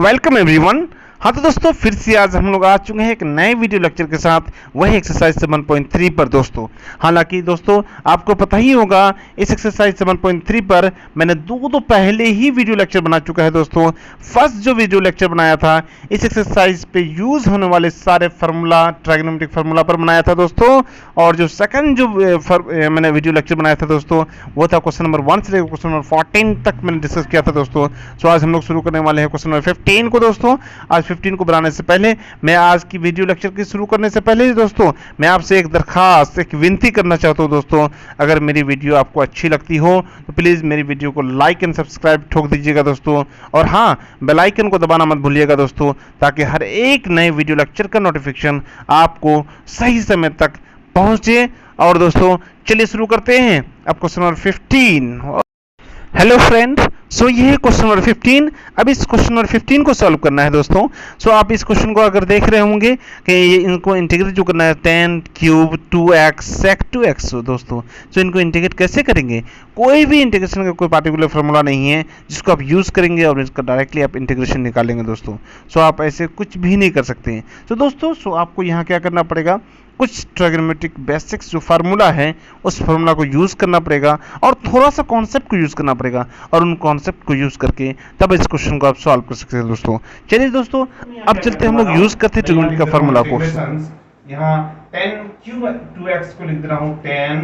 Welcome everyone. हाँ तो दोस्तों फिर से आज हम लोग आ चुके हैं एक नए वीडियो लेक्चर के साथ, वही एक्सरसाइज 7.3 पर दोस्तों। हालांकि दोस्तों आपको पता ही होगा इस एक्सरसाइज 7.3 पर मैंने दो पहले ही वीडियो लेक्चर बना चुका है दोस्तों। फर्स्ट जो वीडियो लेक्चर बनाया था इस एक्सरसाइज पे यूज होने वाले सारे फार्मूला ट्राइगोनोमेट्रिक फार्मूला पर बनाया था दोस्तों। और जो सेकंड जो मैंने वीडियो लेक्चर बनाया था दोस्तों वो था क्वेश्चन नंबर 1 से लेकर क्वेश्चन नंबर 14 तक मैंने डिस्कस किया था दोस्तों। सो आज हम लोग शुरू करने वाले हैं क्वेश्चन नंबर 15 को दोस्तों। आज 15 को बनाने से पहले मैं आज की वीडियो लेक्चर की शुरू करने से पहले दोस्तों मैं आपसे एक दरखास्त एक विनती करना चाहता हूं दोस्तों। अगर मेरी वीडियो आपको अच्छी लगती हो तो प्लीज़ मेरी वीडियो को लाइक एंड सब्सक्राइब ठोक दीजिएगा दोस्तों। और हाँ, बेल आइकन को दबाना मत भूलिएगा दोस्तों, ताकि हर एक नए वीडियो लेक्चर का नोटिफिकेशन आपको सही समय तक पहुंचे। और दोस्तों चलिए शुरू करते हैं अब क्वेश्चन नंबर 15। हेलो फ्रेंड, सो ये है क्वेश्चन नंबर 15। अब इस क्वेश्चन नंबर 15 को सॉल्व करना है दोस्तों। सो आप इस क्वेश्चन को अगर देख रहे होंगे कि ये इनको इंटीग्रेट जो करना है 10 क्यूब 2x sec 2x दोस्तों। सो इनको इंटीग्रेट कैसे करेंगे? कोई भी इंटीग्रेशन का कोई पार्टिकुलर फार्मूला नहीं है जिसको आप यूज़ करेंगे और इसका डायरेक्टली आप इंटीग्रेशन निकालेंगे दोस्तों। सो आप ऐसे कुछ भी नहीं कर सकते हैं। सो दोस्तों आपको यहाँ क्या करना पड़ेगा, कुछ ट्राइगोनोमेट्रिक बेसिक्स जो फार्मूला है उस फार्मूला को यूज़ करना पड़ेगा और थोड़ा सा कॉन्सेप्ट को यूज़ करना पड़ेगा, और उन कॉन्सेप्ट को यूज़ करके तब इस क्वेश्चन को आप सॉल्व कर सकते हैं दोस्तों। चलिए दोस्तों अब चलते हम लोग यूज़ करते हैं ट्राइगोनोमेट्रिक का फार्मूला को। यहाँ 10 क्यूब 2x को लिख दे रहा हूँ 10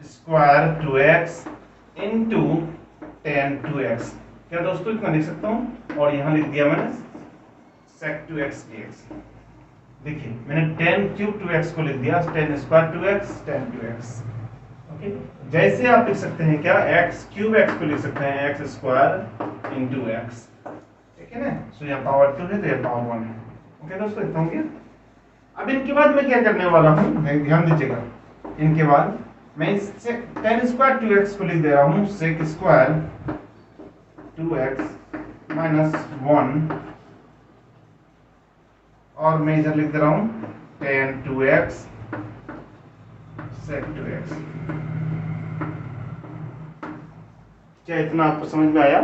स्क्वायर 2x इंटू 10 2x। क्या दोस्तों इतना लिख सकता हूँ? और यहाँ लिख दिया मैंने sec 2x dx। देखिए मैंने 10 क्यूब 2x को लिख दिया, 10 स्क्वायर 2x 10 2x। ओके, जैसे आप लिख सकते हैं क्या, x क्यूब x को लिख सकते हैं x स्क्वायर इंटू x। ठीक है ना? सो यहाँ पावर 2 है तो यहाँ पावर 1 है। ओके दोस्तों, इतना हो गया। अब इनके बाद मैं क्या करने वाला हूँ, ध्यान दीजिएगा। इनके बाद मैं इससे 10 स्क्वायर 2x को लिख दे रहा हूँ sec स्क्वायर 2x माइनस 1, और मैं इधर लिख दे रहा हूं 10 2x sec 2x। क्या इतना आपको समझ में आया?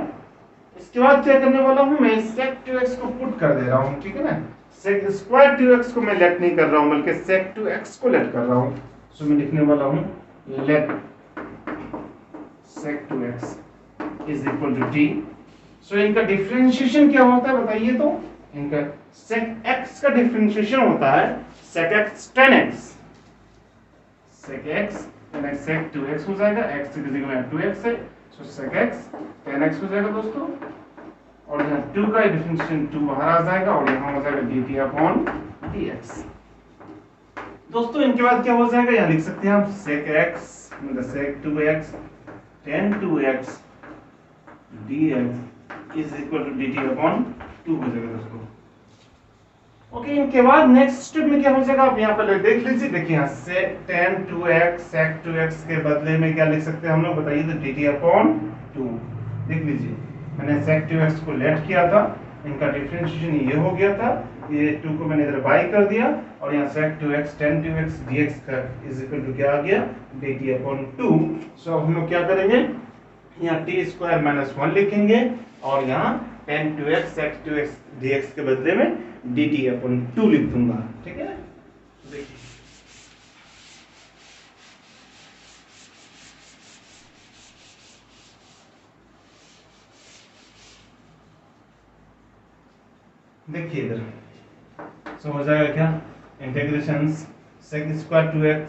इसके बाद क्या करने वाला हूं, मैं sec 2x को पुट कर दे रहा हूं। ठीक है ना? sec स्क्वायर 2x को मैं लेट नहीं कर रहा हूं, बल्कि sec 2x को लेट कर रहा हूं। सो मैं लिखने वाला हूं let sec 2x is equal to t। So इनका डिफरेंशिएशन क्या होता है बताइए तो? इनका sec x का डिफरेंशिएशन होता है sec x tan x। sec x tan x sec 2x हो जाएगा, x की जगह 2x है, सो sec x tan x हो जाएगा दोस्तों। और यहाँ 2 का डिफरेंशिएशन 2 बाहर आ जाएगा और यहाँ हो जाएगा dt अपॉन dx। दोस्तों इनके बाद क्या हो जाएगा, यहाँ लिख सकते हैं हम sec x मतलब sec 2x tan 2x dx is equal to dt upon 2 हो जाएगा दोस्तों। ओके, इनके बाद नेक्स्ट स्टेप में क्या हो जाएगा, आप यहाँ पर देख लीजिए। देखिए यहाँ से tan 2x sec 2x के बदले में क्या लिख सकते हैं हम लोग, बताइए तो dt अपॉन 2। देख लीजिए मैंने sec 2x को लेट किया था, इनका डिफरेंशिएशन ये हो गया था, ये 2 को मैंने इधर बाई कर दिया, और यहाँ sec 2x tan 2x dx का इज इक्वल टू क्या आ गया, dt अपॉन 2। सो हम लोग क्या करेंगे, यहाँ t स्क्वायर माइनस 1 लिखेंगे और यहाँ tan 2x sec 2x dx के बदले में dt अपॉन 2 लिख दूंगा। ठीक है, देखिए देखिए इधर सो हो जाएगा क्या, इंटीग्रेशन sec स्क्वायर 2x,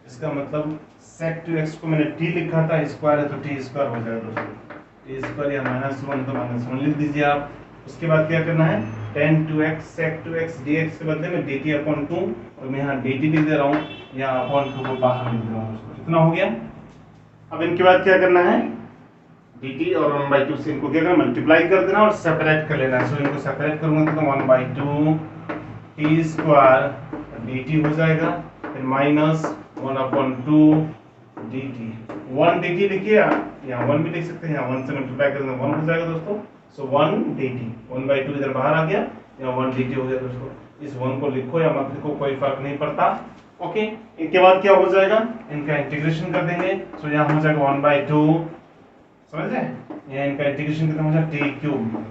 इसका मतलब sec 2x को मैंने t लिखा था, स्क्वायर है तो t स्क्वायर हो जाएगा दोस्तों। t स्क्वायर या -1 तो -1 लिख दीजिए आप। उसके बाद क्या करना है, tan 2x sec 2x dx के बदले में dt अपॉन 2, और मैं यहाँ dt लिख दे रहा हूँ, यहाँ अपॉन 2 को बाहर लिख दे रहा हूँ दोस्तों। इतना हो गया। अब इनके बाद क्या करना है, dt और 1/2 से इनको क्या करना, मल्टीप्लाई कर देना और सेपरेट कर लेना है। सो इनको सेपरेट करूंगा तो 1/2 t स्क्वायर dt हो जाएगा, फिर माइनस 1/2 dt। 1 dt लिखिए, यहाँ 1 भी लिख सकते हैं, यहाँ 1 से मल्टीप्लाई कर देना 1 हो जाएगा दोस्तों। सो 1 dt, 1/2 इधर बाहर आ गया, यहाँ 1 dt हो गया दोस्तों। इस 1 को लिखो या मत लिखो कोई फर्क नहीं पड़ता। ओके, इनके बाद क्या हो जाएगा, इनका इंटीग्रेशन कर देंगे। सो यहाँ हो जाएगा 1/2 समझ रहे हैं? यहाँ इनका इंटीग्रेशन कितना हो जाए टी क्यूब,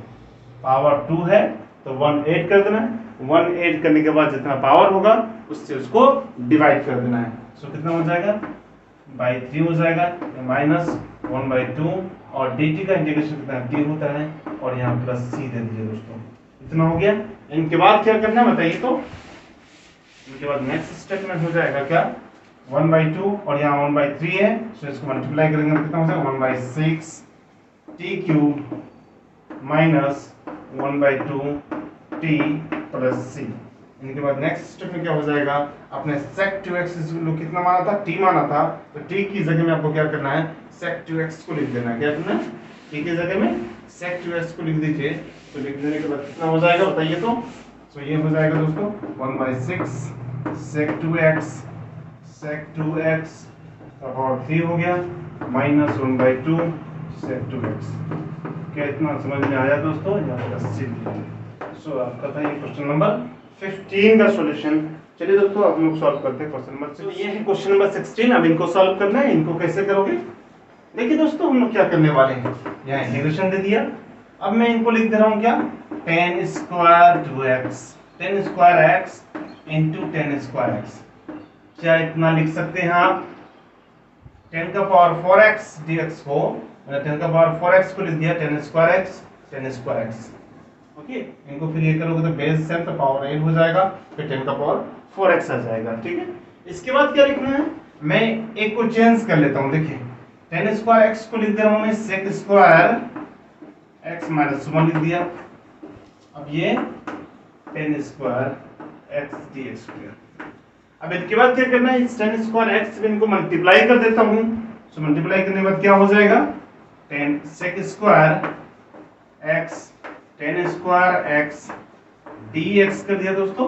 पावर 2 है तो 1 ऐड कर देना है, 1 ऐड करने के बाद जितना पावर होगा उससे उसको डिवाइड कर देना है। सो कितना हो जाएगा बाई 3 हो जाएगा, माइनस 1/2 और dt का इंटीग्रेशन कितना d होता है और यहाँ प्लस c दे दीजिए दोस्तों। इतना हो गया। इनके बाद क्या करना है बताइए तो? इनके बाद नेक्स्ट स्टेटमेंट हो जाएगा क्या 1/2 और यहाँ 1/3 है, सो इसको मल्टीप्लाई करेंगे तो कितना हो जाएगा 1/6 t cube minus 1/2 t plus c। इनके बाद नेक्स्ट स्टेप में क्या हो जाएगा, आपने sec 2x कितना माना था t माना था, तो t की जगह में आपको क्या करना है sec 2x को लिख देना है। क्या करना है t की जगह में sec 2x को लिख दीजिए। तो लिख देने के बाद कितना हो जाएगा बताइए तो? सो ये हो जाएगा दोस्तों 1/6 sec 2x का पावर 3 हो गया माइनस 1/2 sec 2x। क्या इतना समझ में आया दोस्तों? यहाँ पर 80। सो आपका था ये क्वेश्चन नंबर 15 का सॉल्यूशन। चलिए दोस्तों अब हम लोग सॉल्व करते हैं क्वेश्चन नंबर 16। ये है क्वेश्चन नंबर 16। अब इनको सॉल्व करना है। इनको कैसे करोगे? देखिए दोस्तों हम लोग क्या करने वाले हैं, यहाँ इंटीग्रेशन दे दिया। अब मैं इनको लिख दे रहा हूँ क्या 10 square 2x 10 square x into 10 square x। क्या इतना लिख सकते हैं आप? 10 का पावर 4x dx को 10 का पावर 4x को लिख दिया 10 स्क्वायर x। ओके, इनको फिर ये करोगे तो बेस सेम तो पावर 8 हो जाएगा, फिर 10 का पावर 4x आ जाएगा। ठीक है, इसके बाद क्या लिखना है, मैं एक को चेंज कर लेता हूं। देखिए 10 स्क्वायर x को लिख दे रहा हूं मैं sec स्क्वायर x माइनस 1 लिख दिया। अब ये 10 स्क्वायर x dx हो गया। अब इसके बाद क्या करना है, इस 10 स्क्वायर x से इनको मल्टीप्लाई कर देता हूं। सो मल्टीप्लाई करने के बाद क्या हो जाएगा 10 sec square x 10 square x dx कर दिया दोस्तों।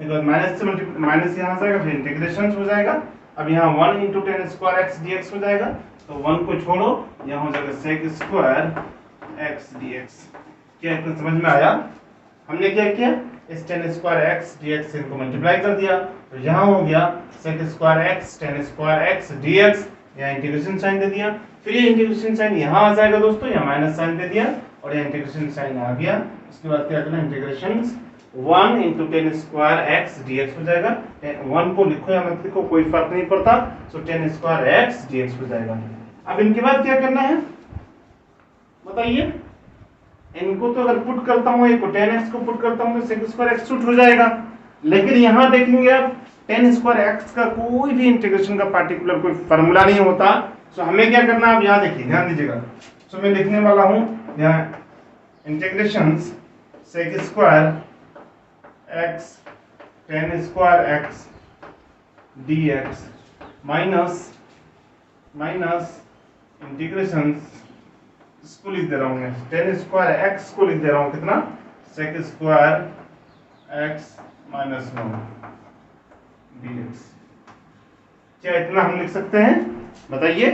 एक बार माइनस से माइनस यहाँ जाएगा, फिर इंटीग्रेशन हो जाएगा। अब यहाँ 1 इंटू 10 स्क्वायर x dx हो जाएगा, तो 1 को छोड़ो, यहाँ हो जाएगा sec स्क्वायर x dx। क्या इतना समझ में आया? हमने क्या किया, इस 10 स्क्वायर x dx से इनको मल्टीप्लाई कर दिया, तो यहाँ हो गया sec square x 10 square x dx। यहाँ इंटीग्रेशन साइन दे दिया, फिर ये इंटीग्रेशन साइन यहाँ आ जाएगा दोस्तों, यहाँ माइनस साइन दे दिया और ये इंटीग्रेशन साइन आ गया। उसके बाद क्या करना, integration 1 into 10 square x dx हो जाएगा। 1 को लिखो या मत लिखो कोई फर्क नहीं पड़ता। सो 10 स्क्वायर x dx हो जाएगा। अब इनके बाद क्या करना है बताइए? इनको तो अगर पुट करता हूँ, एक 10x को पुट करता हूँ तो sec स्क्वायर x शूट हो जाएगा। लेकिन यहाँ देखेंगे आप 10 स्क्वायर x का कोई भी इंटीग्रेशन का पार्टिकुलर कोई फार्मूला नहीं होता। सो हमें क्या करना है, अब यहाँ देखिए ध्यान दीजिएगा। सो मैं लिखने वाला हूँ यहाँ integration sec square x 10 square x dx minus integration इसको लिख दे रहा हूँ मैं 10 स्क्वायर x को लिख दे रहा हूँ कितना sec square x minus 1 dx। क्या इतना हम लिख सकते हैं बताइए?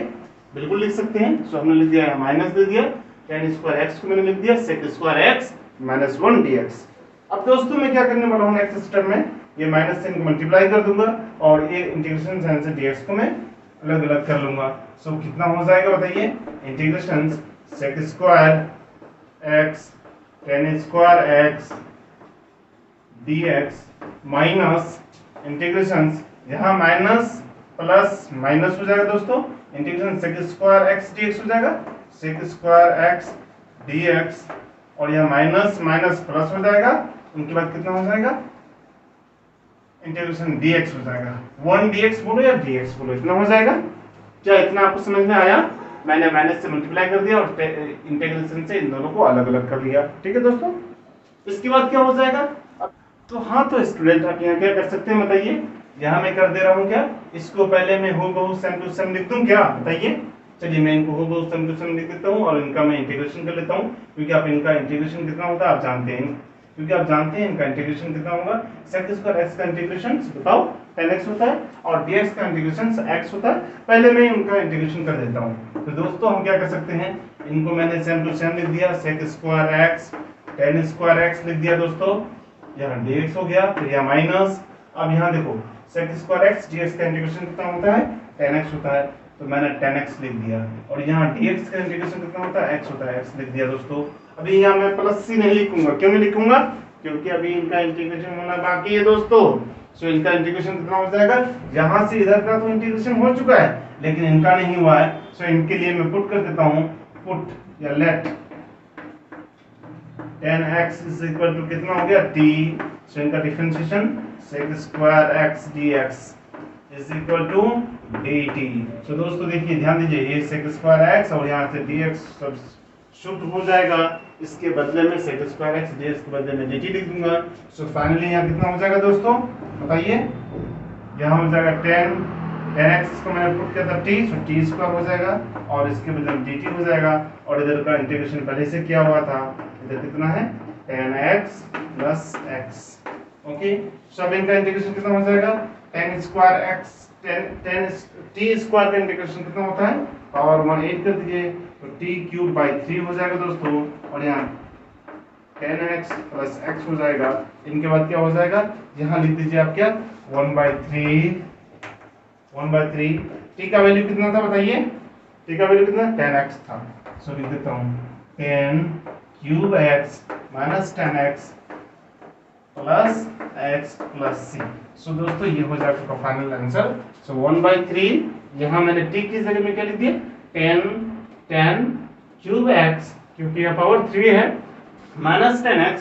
बिल्कुल लिख सकते हैं। सो हमने लिख दिया माइनस दे दिया 10 स्क्वायर x को मैंने लिख दिया sec square x minus 1 dx। अब दोस्तों मैं क्या करने वाला हूँ नेक्स्ट स्टेप में, ये माइनस से इनको मल्टीप्लाई कर दूंगा और ये इंटीग्रेशन साइन से dx को मैं अलग अलग कर लूंगा। सो कितना हो जाएगा बताइए? Integration sec square x 10 square x dx minus integration यहाँ माइनस प्लस माइनस हो जाएगा दोस्तों, integration sec square x dx हो जाएगा sec स्क्वायर x dx और यह माइनस माइनस प्लस हो जाएगा। उनके बाद कितना हो जाएगा, इंटीग्रेशन dx हो जाएगा। 1 dx बोलो या dx बोलो, इतना हो जाएगा। क्या इतना आपको समझ में आया? मैंने माइनस से मल्टीप्लाई कर दिया और इंटीग्रेशन से इन दोनों को अलग अलग कर लिया। ठीक है दोस्तों, इसके बाद क्या हो जाएगा? तो हाँ तो स्टूडेंट आप यहाँ क्या कर सकते हैं बताइए? यहाँ मैं कर दे रहा हूँ क्या, इसको पहले मैं हूबहू सेम टू सेम लिख दूं क्या बताइए? चलिए मैं इनको हूबहू सेम टू सेम लिख देता हूँ और इनका मैं इंटीग्रेशन कर लेता हूँ, क्योंकि आप इनका इंटीग्रेशन कितना होता है आप जानते हैं, क्योंकि आप जानते हैं इनका इंटीग्रेशन कितना होगा। sec स्क्वायर x का इंटीग्रेशन बताओ 10x होता है और dx का इंटीग्रेशन x होता है। पहले मैं इनका इंटीग्रेशन कर देता हूँ। तो दोस्तों हम क्या कर सकते हैं, इनको मैंने सेम टू सेम लिख दिया sec square x 10 square x लिख दिया दोस्तों, यहाँ dx हो गया, फिर यहाँ माइनस। अब यहाँ देखो sec स्क्वायर x dx का इंटीग्रेशन कितना होता है 10x होता है। तो मैंने 10x लिख दिया। और यहाँ dx का इंटीग्रेशन कितना होता है, x होता है, x लिख दिया दोस्तों। अभी यहाँ मैं प्लस c नहीं लिखूंगा, क्यों नहीं लिखूंगा, क्योंकि अभी इनका इंटीग्रेशन होना बाकी है दोस्तों। सो इनका इंटीग्रेशन कितना हो जाएगा, यहाँ से इधर का तो इंटीग्रेशन हो चुका है लेकिन इनका नहीं हुआ है। सो इनके लिए मैं पुट कर देता हूँ, पुट या late 10x is equal to कितना हो गया t। सो इनका differentiation sec square x dx is equal to dt। So दोस्तों देखिए ध्यान दीजिए, ये sec स्क्वायर x और यहाँ से dx सब शुद्ध हो जाएगा, इसके बदले में sec स्क्वायर x dx के बदले में dt लिख दूंगा। सो फाइनली यहाँ कितना हो जाएगा दोस्तों बताइए, यहाँ हो जाएगा 10x को मैंने पुट किया था t, सो t स्क्वायर हो जाएगा और इसके बदले में dt हो जाएगा। और इधर का इंटीग्रेशन पहले से किया हुआ था, इधर कितना है 10x प्लस x। ओके, सो अब इनका इंटीग्रेशन कितना हो जाएगा, 10 स्क्वायर x 10 t स्क्वायर का इंटीग्रेशन कितना होता है, पावर 1 8 कर दीजिए तो t क्यूब बाई 3 हो जाएगा दोस्तों। और यहाँ 10x प्लस x हो जाएगा। इनके बाद क्या हो जाएगा, यहाँ लिख दीजिए आप क्या 1/3 t का वैल्यू कितना था बताइए, t का वैल्यू कितना 10x था। सो लिख देता हूँ 10 cube x minus 10x plus x plus c। सो दोस्तों ये हो जाएगा आपका फाइनल आंसर। सो 1/3 यहाँ मैंने t की जगह में क्या लिख दिया 10 क्यूब x, क्योंकि यह पावर 3 है, minus 10x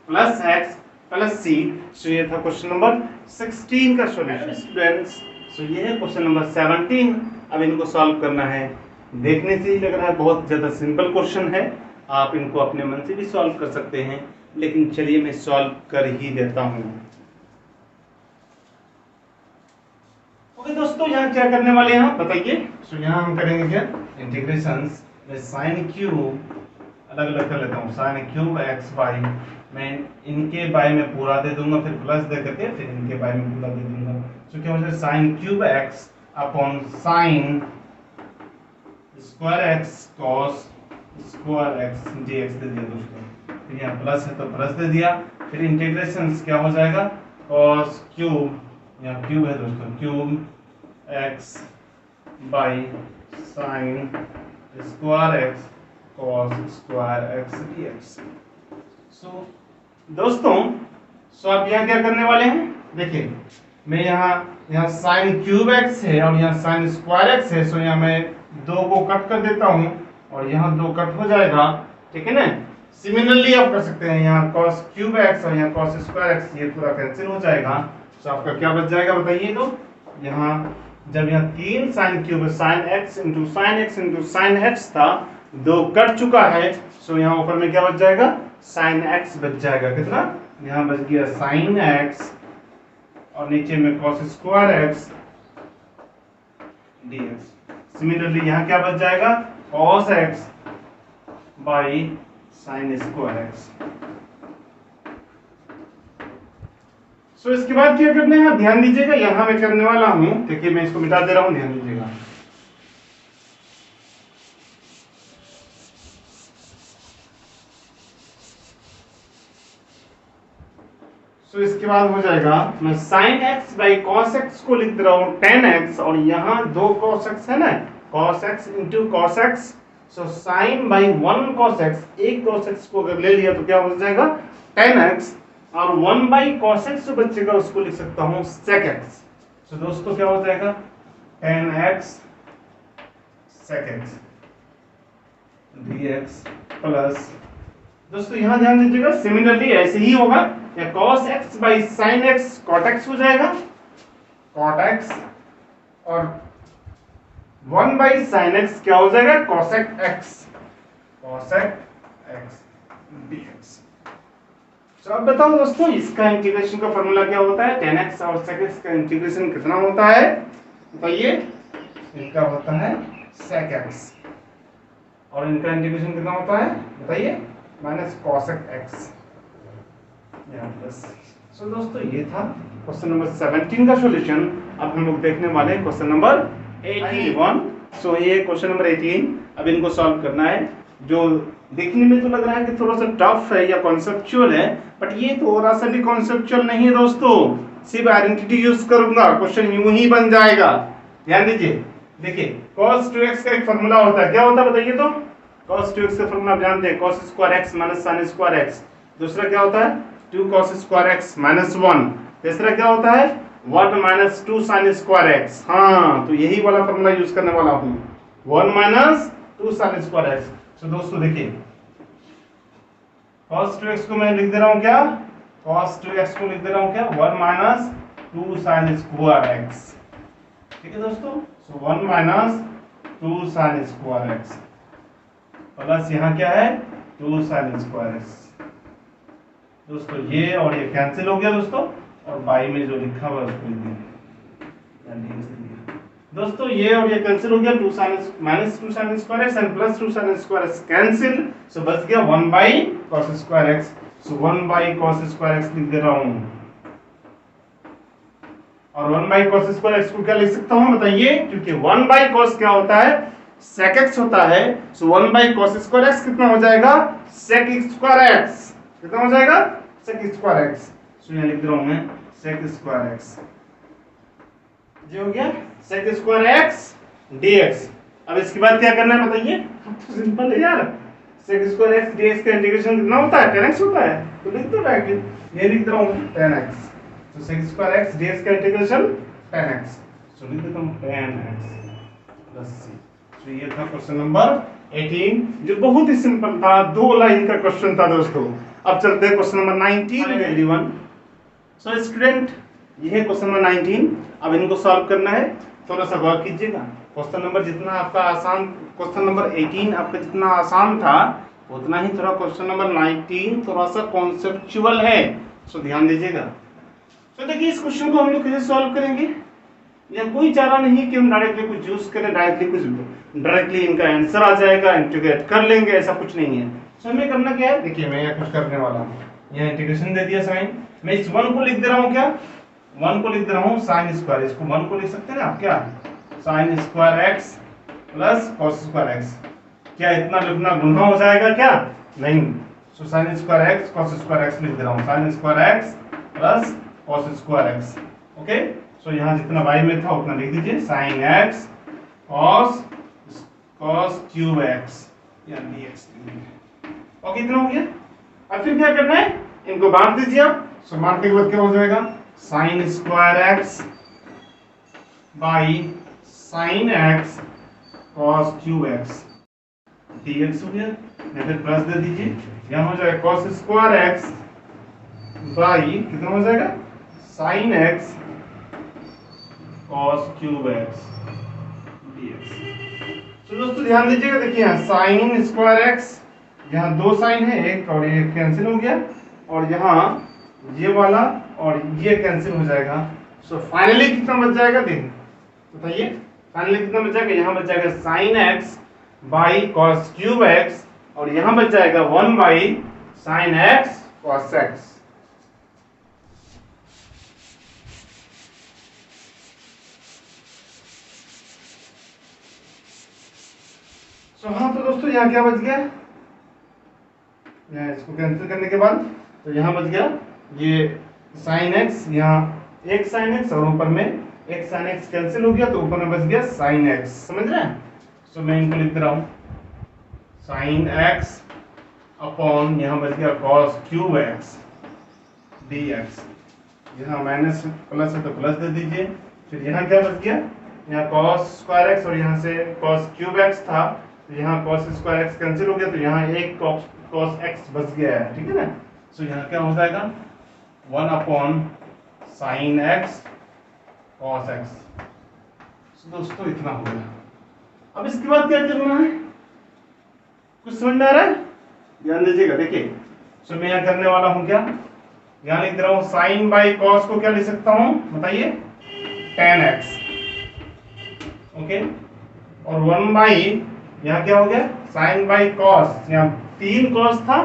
plus x plus c। सो ये था क्वेश्चन नंबर 16 का सॉल्यूशन स्टूडेंट्स। सो ये है क्वेश्चन नंबर 17। अब इनको सॉल्व करना है। देखने से ही लग रहा है बहुत ज़्यादा सिंपल क्वेश्चन है, आप इनको अपने मन से भी सॉल्व कर सकते हैं, लेकिन चलिए मैं सॉल्व कर ही देता हूँ। ओके दोस्तों, यहाँ क्या करने वाले हैं बताइए। सो यहाँ हम करेंगे क्या, इंटीग्रेशंस में साइन क्यूब अलग अलग कर लेता हूँ, साइन क्यूब x बाई, मैं इनके बाई में पूरा दे दूंगा, फिर प्लस दे करके फिर इनके बाई में पूरा दे दूंगा। सो क्या हो जाएगा sine cube x upon sine square x cos square x dx दे दिया दोस्तों। फिर यहाँ प्लस है तो प्लस दे दिया, फिर इंटीग्रेशन क्या हो जाएगा कॉस क्यूब, यहाँ क्यूब है दोस्तों, cube x by sine square x cos square x dx। सो दोस्तों, सो आप यहाँ क्या करने वाले हैं, देखिए मैं यहाँ साइन क्यूब x है और यहाँ साइन स्क्वायर x है। सो यहाँ मैं दो को कट कर देता हूँ और यहाँ दो कट हो जाएगा, ठीक है ना। सिमिलरली आप कर सकते हैं, यहाँ cos क्यूब x और यहाँ cos स्क्वायर x, ये पूरा कैंसिल हो जाएगा। सो आपका क्या बच जाएगा बताइए। तो यहाँ जब यहाँ 3 साइन क्यूब है, sine x into sine x into sine x था, दो कट चुका है। सो यहाँ ऊपर में क्या बच जाएगा साइन x बच जाएगा, कितना यहाँ बच गया साइन x और नीचे में cos square x dx। Similarly यहाँ क्या बच जाएगा cos x by sine square x। सो इसके बाद क्या करना है, ध्यान दीजिएगा, यहां मैं करने वाला हूं, देखिए मैं इसको मिटा दे रहा हूं, ध्यान दीजिएगा। सो इसके बाद हो जाएगा, मैं sine x by cos x को लिख दे रहा हूं 10x और यहाँ दो cos x है ना, cos x into cos x। So sine by 1 cos x, एक cos x को अगर ले लिया तो क्या हो जाएगा 10x और 1 बाई cos x जो बचेगा उसको लिख सकता हूं sec x। सो दोस्तों क्या हो जाएगा 10x sec x dx plus, दोस्तों यहां ध्यान दीजिएगा, सिमिलरली ऐसे ही होगा, या cos x by sin x cot x हो जाएगा, cot x और 1 बाई sin x क्या हो जाएगा cosec x dx। तो अब बताओ दोस्तों, इसका इंटीग्रेशन का फॉर्मूला क्या होता है, 10x और sec x का इंटीग्रेशन कितना होता है बताइए। इनका होता है sec x और इनका इंटीग्रेशन कितना होता है बताइए, माइनस cosec x यहाँ प्लस। सो दोस्तों ये था क्वेश्चन नंबर 17 का सॉल्यूशन। अब हम लोग देखने वाले हैं क्वेश्चन नंबर 81। सो ये क्वेश्चन नंबर 18, अब इनको सॉल्व करना है। जो देखने में तो लग रहा है कि थोड़ा सा टफ है या कॉन्सेप्चुअल है, बट ये थोड़ा सा भी कॉन्सेप्चुअल नहीं है दोस्तों, सिर्फ आइडेंटिटी यूज करूंगा, क्वेश्चन यूं ही बन जाएगा। ध्यान दीजिए, देखिए cos 2x का एक फॉर्मूला होता है, क्या होता है बताइए तो? cos 2x का फॉर्मूला आप जानते हैं, cos square x minus sin square x। दूसरा क्या होता है? 2 cos स्क्वायर x माइनस 1। तीसरा क्या होता है? 1 माइनस 2 sin स्क्वायर x। हाँ, तो यही वाला फॉर्मूला यूज करने वाला हूँ, 1 माइनस 2 sin स्क्वायर x। तो दोस्तों देखिए cos 2x को मैं लिख दे रहा हूँ क्या? cos 2x को लिख दे रहा हूँ क्या? 1 माइनस 2 sin स्क्वायर x। ठीक है दोस्तों, सो 1 minus 2 sin square x plus यहाँ क्या है? 2 sin स्क्वायर x। दोस्तों ये और ये कैंसिल हो गया दोस्तों, और बाई में जो लिखा हुआ है उसको लिख दिया। दोस्तों ये और ये कैंसिल हो गया, 2 sin minus 2 sin square x and plus 2 sin square x cancel, so बच गया 1 by cos square x। So 1 by cos square x लिख दे रहा हूँ, और 1 बाई cos स्क्वायर x को क्या लिख सकता हूँ बताइए? क्योंकि 1 बाई cos क्या होता है? sec x होता है। So 1 by cos square x कितना हो जाएगा? sec square x। कितना हो जाएगा? sec square x। सो यहाँ लिख रहा हूँ मैं sec स्क्वायर x, ये हो गया sec स्क्वायर x dx। अब इसके बाद क्या करना है बताइए? तो सिंपल है यार, sec स्क्वायर x dx का इंटीग्रेशन कितना होता है? 10x होता है, तो लिख दो डायरेक्टली, ये लिख रहा हूँ 10x। तो sec स्क्वायर x dx का इंटीग्रेशन 10x, सो लिख देता हूँ 10x प्लस c। तो ये था क्वेश्चन नंबर 18, जो बहुत ही सिंपल था, 2 लाइन का क्वेश्चन था दोस्तों। अब चलते हैं question number 19 everyone. So student, ये है क्वेश्चन नंबर 19। अब इनको सॉल्व करना है, थोड़ा सा गौर कीजिएगा। क्वेश्चन नंबर जितना आपका आसान, क्वेश्चन नंबर 18 आपका जितना आसान था, उतना ही थोड़ा क्वेश्चन नंबर 19 थोड़ा सा कॉन्सेप्चुअल है, सो ध्यान दीजिएगा। तो देखिए इस क्वेश्चन को हम लोग कैसे सॉल्व करेंगे, या कोई चारा नहीं कि हम डायरेक्टली कुछ यूज करें, डायरेक्टली इनका आंसर आ जाएगा, इंटीग्रेट कर लेंगे, ऐसा कुछ नहीं है। सो हमें करना क्या है, देखिए मैं यहाँ कुछ करने वाला हूँ, यहाँ इंटीग्रेशन दे दिया साइन, मैं इस 1 को लिख दे रहा हूँ क्या? 1 को लिख दे रहा हूँ साइन स्क्वायर, इसको 1 को लिख सकते हैं ना आप क्या? Sine square x plus cos square x. क्या इतना लिखना गुना हो जाएगा क्या? नहीं। So sine square x cos square x लिख दे रहा हूँ, sine square x plus cos square x. Okay, so यहाँ जितना y में था उतना लिख दीजिए, sine x cos cube x या dx। ओके, इतना हो गया। अब फिर क्या करना है, इनको बांट दीजिए आप। सो बांटने के बाद क्या हो जाएगा? Sign square x by sign x cos cube x dx हो गया। या फिर प्लस दे दीजिए, यहाँ हो जाएगा कॉस स्क्वायर एक्स बाई कितना हो जाएगा? Sine x cos cube x dx। तो दोस्तों ध्यान दीजिएगा, देखिए यहाँ साइन स्क्वायर x, यहाँ 2 साइन है, एक और ये कैंसिल हो गया, और यहाँ ये वाला और ये कैंसिल हो जाएगा। सो फाइनली कितना बच जाएगा, देखिए बताइए फाइनली कितना बच जाएगा? यहाँ बच जाएगा sine x by cos cube x, और यहाँ बच जाएगा 1 by sine x cos x। So हाँ, तो दोस्तों यहाँ क्या बच गया? यहाँ इसको कैंसिल करने के बाद तो यहाँ बच गया ये साइन एक्स, यहाँ एक साइन एक्स और ऊपर में एक साइन एक्स कैंसिल हो गया, तो ऊपर में बच गया साइन एक्स। समझ रहे हैं? सो मैं इनको लिख रहा हूँ साइन एक्स अपॉन यहाँ बच गया कॉस क्यूब एक्स dx। यहाँ माइनस प्लस है तो प्लस दे दीजिए। फिर यहाँ क्या बच गया? यहाँ कॉस स्क्वायर एक्स और यहाँ से कॉस क्यूब एक्स था, तो यहाँ कॉस स्क्वायर एक्स कैंसिल हो गया, तो यहाँ एक कॉस एक्स बच गया है। ठीक है ना? सो यहाँ क्या हो जाएगा? 1 upon sine x cos x. दोस्तों इतना हो गया। अब इसके बाद क्या करना है, कुछ समझ में आ रहा है? ध्यान दीजिएगा, देखिए। सो मैं यहाँ करने वाला हूँ क्या, यहाँ लिख रहा हूँ साइन बाई कॉस को क्या लिख सकता हूँ बताइए? tan x। ओके, और 1 बाई यहाँ क्या हो गया? साइन बाई कॉस, यहाँ 3 कॉस था,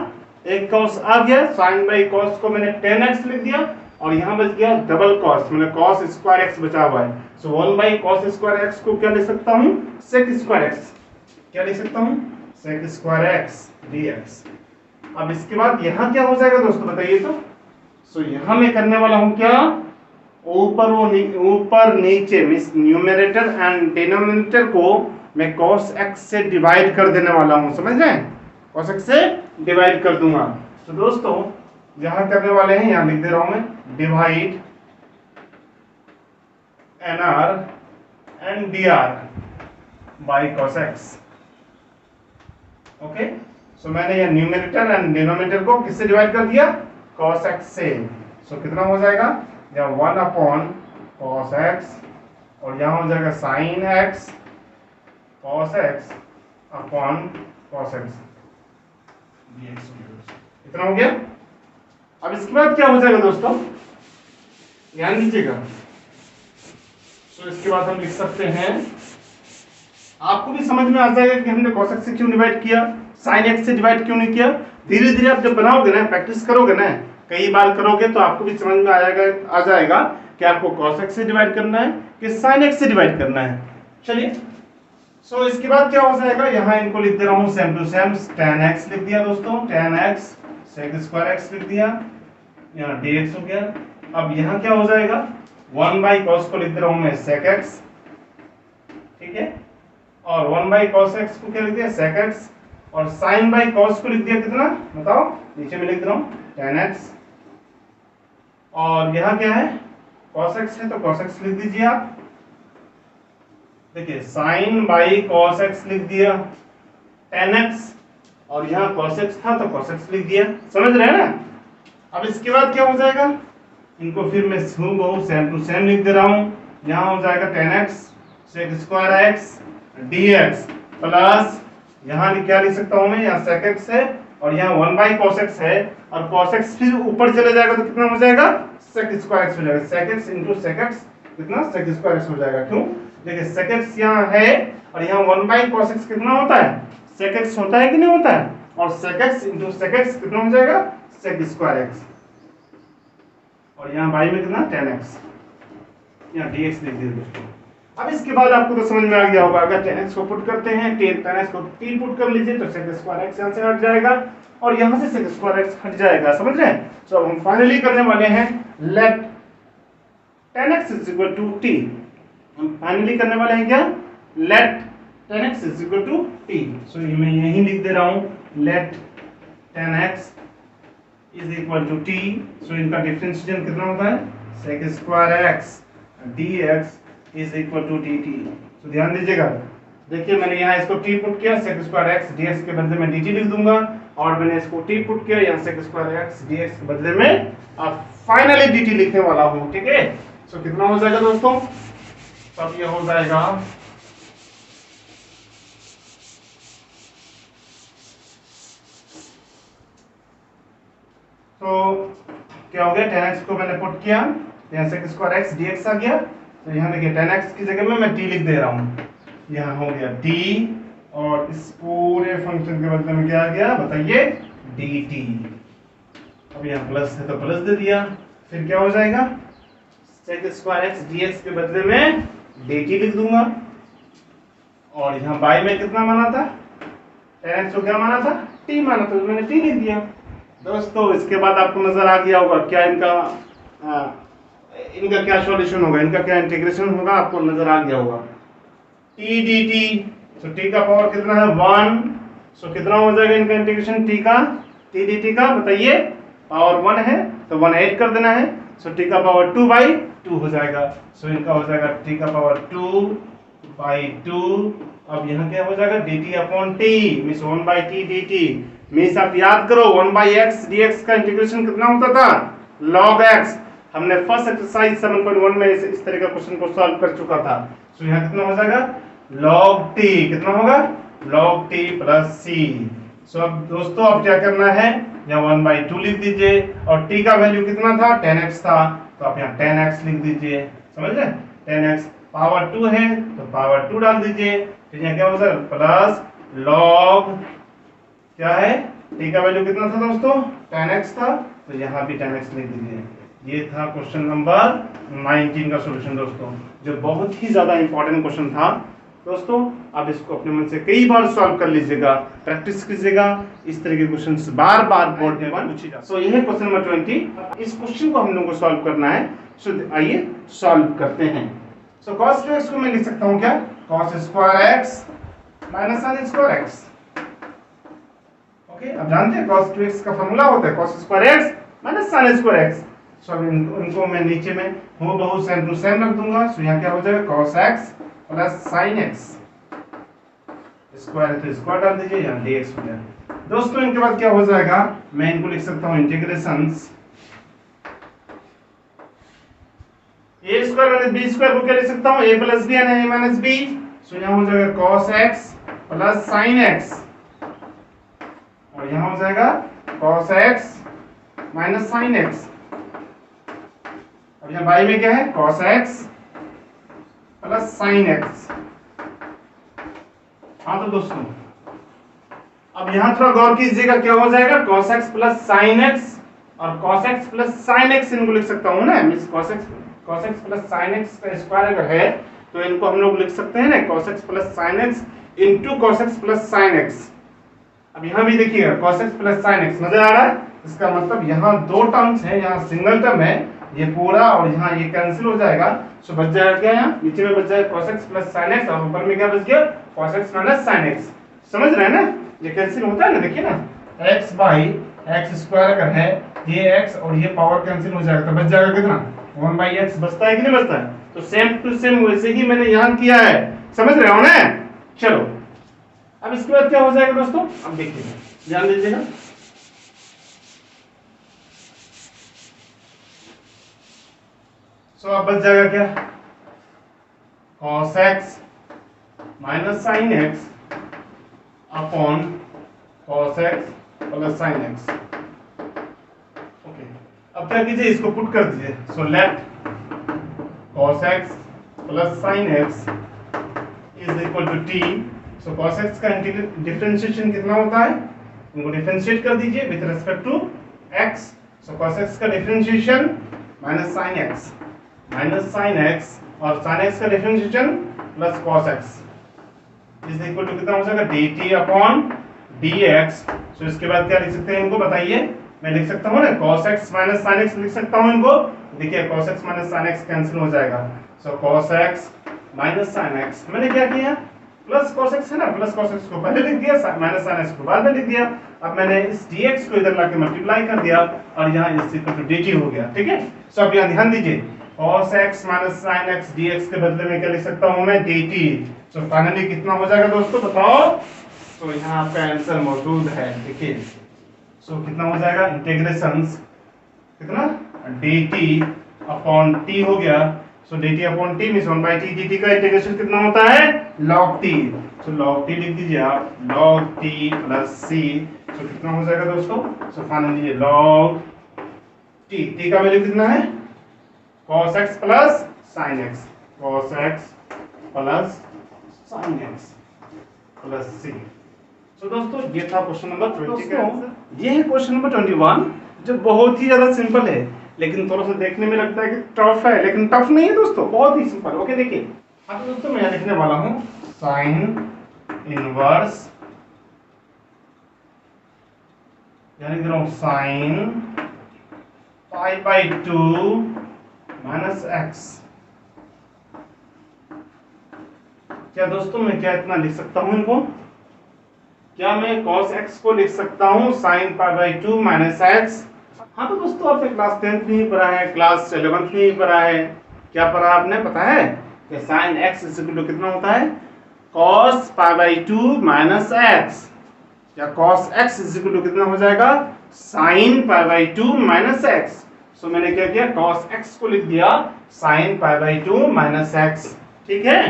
एक कॉस आ गया, साइन बाई कॉस को मैंने tan x लिख दिया, और यहाँ बच गया डबल कॉस, मैंने कॉस स्क्वायर x बचा हुआ है। So 1 by cos square x को क्या लिख सकता हूँ? Sec square x। क्या लिख सकता हूँ? Sec square x dx। अब इसके बाद यहाँ क्या हो जाएगा दोस्तों बताइए तो? सो यहाँ मैं करने वाला हूँ क्या, ऊपर नीचे मींस न्यूमरेटर एंड डिनोमिनेटर को मैं cos x से डिवाइड कर देने वाला हूं, समझ रहे हैं? cos x से डिवाइड कर दूंगा। तो दोस्तों यहां करने वाले हैं, यहां लिख दे रहा हूं मैं, डिवाइड nr एंड dr by cos x। Okay, so मैंने ये न्यूमरेटर एंड डिनोमिनेटर को किससे डिवाइड कर दिया? cos x से। सो कितना हो जाएगा? यहाँ 1 अपॉन cos x और यहाँ हो जाएगा sin x cos x upon cos x dx। इतना हो गया। अब इसके बाद क्या हो जाएगा दोस्तों, ध्यान दीजिएगा। सो इसके बाद हम लिख सकते हैं, आपको भी समझ में आ जाएगा कि हमने cos x से क्यों डिवाइड किया, sin x से डिवाइड क्यों नहीं किया। धीरे धीरे आप जब बनाओगे ना, प्रैक्टिस करोगे ना, कई बार करोगे तो आपको भी समझ में आ जाएगा कि आपको cos x से डिवाइड करना है कि sin x से डिवाइड करना है। चलिए, सो इसके बाद क्या हो जाएगा, यहाँ इनको लिख दे रहा हूँ same to same, tan x लिख दिया दोस्तों, tan x sec square x लिख दिया, यहाँ dx हो गया। अब यहाँ क्या हो जाएगा, 1 बाई cos को लिख दे रहा हूँ मैं sec x, ठीक है, और 1 बाई cos x को क्या लिख दिया, sec x, और sin बाई cos को लिख दिया कितना बताओ, नीचे में लिख दे रहा हूँ tan x, और यहाँ क्या है, cos x है तो cos x लिख दीजिए आप। देखिए sin बाई cos x लिख दिया, tan x, और यहाँ cos x था तो cos x लिख दिया, समझ रहे हैं ना। अब इसके बाद क्या हो जाएगा, इनको फिर मैं सेम टू सेम लिख दे रहा हूँ। यहाँ हो जाएगा tan x sec square x dx plus यहाँ क्या लिख सकता हूँ मैं, यहाँ sec x है और यहाँ 1 बाई cos x है, और cos x फिर ऊपर चले जाएगा तो कितना हो जाएगा, sec स्क्वायर x हो जाएगा, sec x into sec x कितना, sec स्क्वायर x हो जाएगा। क्यों, देखिए sec x यहाँ है और यहाँ 1 बाई cos x कितना होता है, sec x होता है कि नहीं होता है, और sec x into sec x कितना हो जाएगा, sec स्क्वायर x, और यहाँ बाई में कितना tan x, यहाँ dx लिख दीजिए दोस्तों। अब इसके बाद आपको तो समझ में आ गया होगा, अगर tan x को पुट करते हैं, tan x को t पुट कर लीजिए तो sec स्क्वायर x यहाँ से हट जाएगा और यहाँ से sec स्क्वायर x हट जाएगा, समझ रहे हैं। तो अब हम फाइनली करने वाले हैं let tan x is equal to t, हम फाइनली करने वाले हैं क्या, let tan x is equal to t। So मैं यहीं लिख दे रहा हूँ let tan x is equal to t। So इनका डिफरेंशिएशन कितना होता है, sec square x dx is equal to dt। तो ध्यान दीजिएगा, देखिए मैंने यहाँ इसको t पुट किया, sec स्क्वायर x dx के बदले में dt लिख दूंगा, और मैंने इसको t पुट किया, यहाँ sec स्क्वायर x dx के बदले में अब फाइनली dt लिखने वाला हूँ, ठीक है। सो कितना हो जाएगा दोस्तों, तब ये हो जाएगा तो क्या हो गया, tan x को मैंने पुट किया, यहाँ sec स्क्वायर x dx आ गया, तो यहाँ देखिए tan x की जगह में मैं t लिख दे रहा हूँ, यहाँ हो गया d, और इस पूरे फंक्शन के बदले में क्या आ गया बताइए, dt। अब यहाँ प्लस है तो प्लस दे दिया, फिर क्या हो जाएगा, sec स्क्वायर x dx के बदले में dt लिख दूंगा, और यहाँ बाई में कितना माना था, tan x को क्या माना था, t माना था, तो मैंने t लिख दिया। दोस्तों इसके बाद आपको नजर आ गया होगा क्या इनका क्या सॉल्यूशन होगा, इनका क्या इंटीग्रेशन होगा, आपको नजर आ गया होगा, t dt, सो t का पावर कितना है 1, सो कितना हो जाएगा इनका इंटीग्रेशन t dt का बताइए, पावर 1 है तो 1 ऐड कर देना है, सो t का पावर 2 बाई 2 हो जाएगा, सो इनका हो जाएगा t का पावर 2 बाई 2। अब यहाँ क्या हो जाएगा, dt upon t means 1 by t dt means आप याद करो 1 बाई x dx का इंटीग्रेशन कितना होता था, log x। हमने फर्स्ट एक्सरसाइज 7.1 में इस तरह का क्वेश्चन को सॉल्व कर चुका था। सो यहाँ कितना हो जाएगा, log t कितना होगा, log t प्लस c। सो अब दोस्तों अब क्या करना है, यहाँ 1 बाई 2 लिख दीजिए, और t का वैल्यू कितना था, tan x था, तो आप यहाँ tan x लिख दीजिए, समझ रहे, tan x पावर 2 है तो पावर 2 डाल दीजिए, फिर यहाँ क्या हो जाएगा प्लस log क्या है, t का वैल्यू कितना था दोस्तों, tan x था, तो यहाँ भी tan x लिख दीजिए। ये था क्वेश्चन नंबर 19 का सॉल्यूशन दोस्तों, जो बहुत ही ज्यादा इंपॉर्टेंट क्वेश्चन था दोस्तों। आप इसको अपने मन से कई बार सॉल्व कर लीजिएगा, प्रैक्टिस कीजिएगा, इस तरह के क्वेश्चंस बार बार बोर्ड में पूछे जा। सो ये है क्वेश्चन नंबर 20। इस क्वेश्चन को हम लोगों को सॉल्व करना है, सो आइए सॉल्व करते हैं। सो cos 2x को मैं लिख सकता हूं क्या, cos square x minus sin square x। Okay, अब जानते हैं cos 2x का फॉर्मूला होता है cos square x minus sin square x। सो अब इनको मैं नीचे में हो बहु सेम टू सेम रख दूंगा। सो यहाँ क्या हो जाएगा, cos x plus sin x, square है तो स्क्वायर डाल दीजिए, यहाँ dx हो जाएगा। दोस्तों इनके बाद क्या हो जाएगा, मैं इनको लिख सकता हूँ इंटीग्रेशंस ए स्क्वायर माइनस बी स्क्वायर को क्या लिख सकता हूँ, a प्लस बी यानी a माइनस बी। सो यहाँ हो जाएगा cos x plus sin x, और यहाँ हो जाएगा cos x minus sin x। अब यहाँ बाई में क्या है, cos x plus sin x। हाँ तो दोस्तों अब यहाँ थोड़ा गौर कीजिएगा, क्या हो जाएगा cos x plus sin x, और cos x plus sin x इनको लिख सकता हूँ ना, means cos x plus sin x का स्क्वायर अगर है तो इनको हम लोग लिख सकते हैं ना cos x plus sin x into cos x plus sin x। अब यहाँ भी देखिएगा cos x plus sin x नजर आ रहा है, इसका मतलब यहाँ दो टर्म्स है, यहाँ सिंगल टर्म है ये पूरा, और यहाँ ये कैंसिल हो जाएगा। सो बच जाएगा क्या, यहाँ नीचे में बच जाएगा cos x plus sin x, और ऊपर में क्या बच गया cos x minus sin x। समझ रहे हैं ना, ये कैंसिल होता है ना, देखिए ना x बाई एक्स स्क्वायर अगर है, ये x और ये पावर कैंसिल हो जाएगा तो बच जाएगा कितना, 1 बाई एक्स बचता है कि नहीं बचता है। तो सेम टू सेम वैसे ही मैंने यहाँ किया है, समझ रहे हो ना। चलो अब इसके बाद क्या हो जाएगा दोस्तों, अब देखिए ध्यान दीजिएगा। सो अब बच जाएगा क्या, cos x minus sin x upon cos x plus sin x। Okay, अब क्या कीजिए, इसको पुट कर दीजिए। So left cos x plus sin x is equal to t। So cos x का डिफरेंशिएशन कितना होता है, इनको डिफरेंशिएट कर दीजिए with respect to x। So cos x का डिफरेंशिएशन माइनस sin x और sin x का differentiation plus cos x is equal to कितना हो जाएगा, dt अपॉन dx। सो इसके बाद क्या लिख सकते हैं, इनको बताइए। मैं लिख सकता हूँ ना cos x minus sin x लिख सकता हूँ इनको, देखिए cos x minus sin x cancel हो जाएगा। सो cos x minus sin x मैंने क्या किया, प्लस cos x है ना, प्लस cos x को पहले लिख दिया, माइनस sin x को बाद में लिख दिया। अब मैंने इस dx को इधर लाके मल्टीप्लाई कर दिया, और यहाँ इस इक्वल टू dt हो गया, ठीक है। सो अब यहाँ ध्यान दीजिए, cos x minus sin x dx के बदले में क्या लिख सकता हूँ मैं, dt। सो फाइनली कितना हो जाएगा दोस्तों बताओ। तो यहाँ आपका आंसर मौजूद है, देखिए। सो कितना हो जाएगा, इंटीग्रेशंस कितना dt अपॉन t हो गया। सो dt upon t means 1 by t, dt का इंटीग्रेशन कितना होता है, log t। सो log t लिख दीजिए आप, log t प्लस c। सो कितना हो जाएगा दोस्तों, सो फाइनली ये log t का वैल्यू कितना है, cos x plus sin x, cos x plus sin x plus c। तो दोस्तों ये था क्वेश्चन नंबर 20 का आंसर। ये है क्वेश्चन नंबर 21 जो बहुत ही ज्यादा सिंपल है, लेकिन थोड़ा सा देखने में लगता है कि टफ है, लेकिन टफ नहीं है दोस्तों, बहुत ही सिंपल। ओके देखिए, हाँ तो दोस्तों मैं लिखने वाला हूँ साइन इनवर्स, यानी लिख रहा हूँ sine pi by 2 minus x. क्या दोस्तों मैं क्या इतना लिख सकता हूँ इनको, क्या मैं cos x को लिख सकता हूँ sin pi by 2 minus x. हाँ तो दोस्तों आपने क्लास 10th में ही पढ़ा है, क्लास 11th में ही पढ़ा है, क्या पढ़ा आपने पता है कि sin x is equal to कितना होता है, cos pi by 2 minus x, या cos x is equal to कितना हो जाएगा, sin pi by 2 minus x. So मैंने क्या किया, cos x को लिख दिया sin pi by 2 minus x, ठीक है।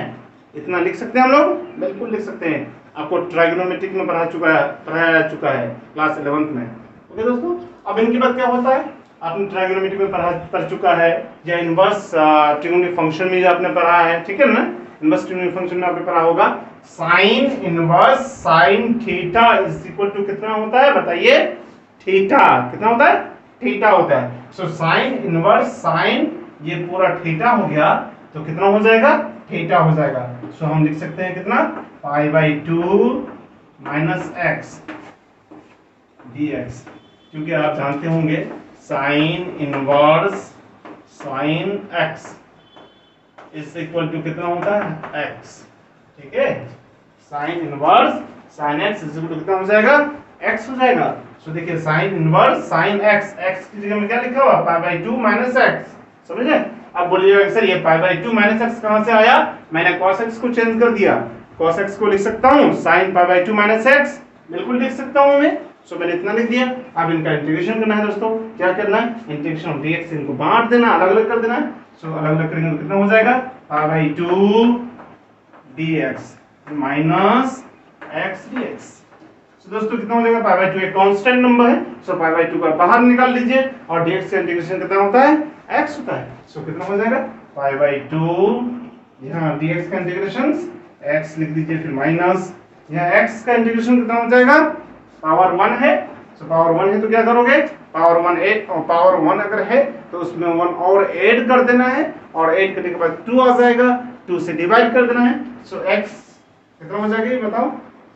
इतना लिख सकते हैं हम लोग, बिल्कुल लिख सकते हैं। आपको ट्राइगोनोमेट्रिक में पढ़ाया जा चुका है क्लास 11th में। ओके दोस्तों, अब इनके बाद क्या होता है, आपने ट्राइगोनोमेट्रिक में पढ़ चुका है, या इनवर्स ट्रिगोनोमेट्रिक फंक्शन में आपने पढ़ा है, ठीक है ना। इनवर्स ट्रिगोनोमेट्रिक फंक्शन में आपने पढ़ा होगा sine inverse sine theta is equal to कितना होता है बताइए, थीटा। कितना होता है, थीटा होता है। सो साइन इनवर्स साइन ये पूरा थीटा हो गया, तो कितना हो जाएगा, थीटा हो जाएगा। सो हम लिख सकते हैं कितना, pi by 2 minus x d x, क्योंकि आप जानते होंगे sine inverse sine x is equal to कितना होता है एक्स, ठीक है। Sine inverse sine x is equal to कितना हो जाएगा एक्स हो जाएगा। सो देखिए sine inverse sine x, x की जगह में क्या लिखा हुआ पाई बाई 2 माइनस एक्स, समझे। अब बोलिएगा सर ये पाई बाई 2 माइनस एक्स कहां से आया, मैंने cos x को चेंज कर दिया, cos x को लिख सकता हूं sin pi by 2 minus x, बिल्कुल लिख सकता हूं मैं। सो मैंने इतना लिख दिया। अब इनका इंटीग्रेशन करना है दोस्तों, क्या करना है, इंटीग्रेशन ऑफ dx, इनको बांट देना, अलग अलग कर देना है। सो अलग अलग करेंगे तो कितना हो जाएगा पाई by 2 dx minus x dx। सो दोस्तों कितना हो जाएगा पाई बाई 2 एक कांस्टेंट नंबर है, सो पाई बाई 2 का बाहर निकाल लीजिए और dx का इंटीग्रेशन कितना होता है x होता है। सो कितना हो जाएगा पाई बाई 2, यहाँ dx का इंटीग्रेशन x लिख दीजिए, फिर माइनस यहाँ x का इंटीग्रेशन कितना हो जाएगा पावर 1 है। सो पावर 1 है तो क्या करोगे पावर 1 8, और पावर 1 अगर है तो उसमें 1 और ऐड कर देना है, और ऐड करने के बाद 2 आ जाएगा, 2 से डिवाइड कर देना है। सो x कितना हो जाएगा ये बताओ,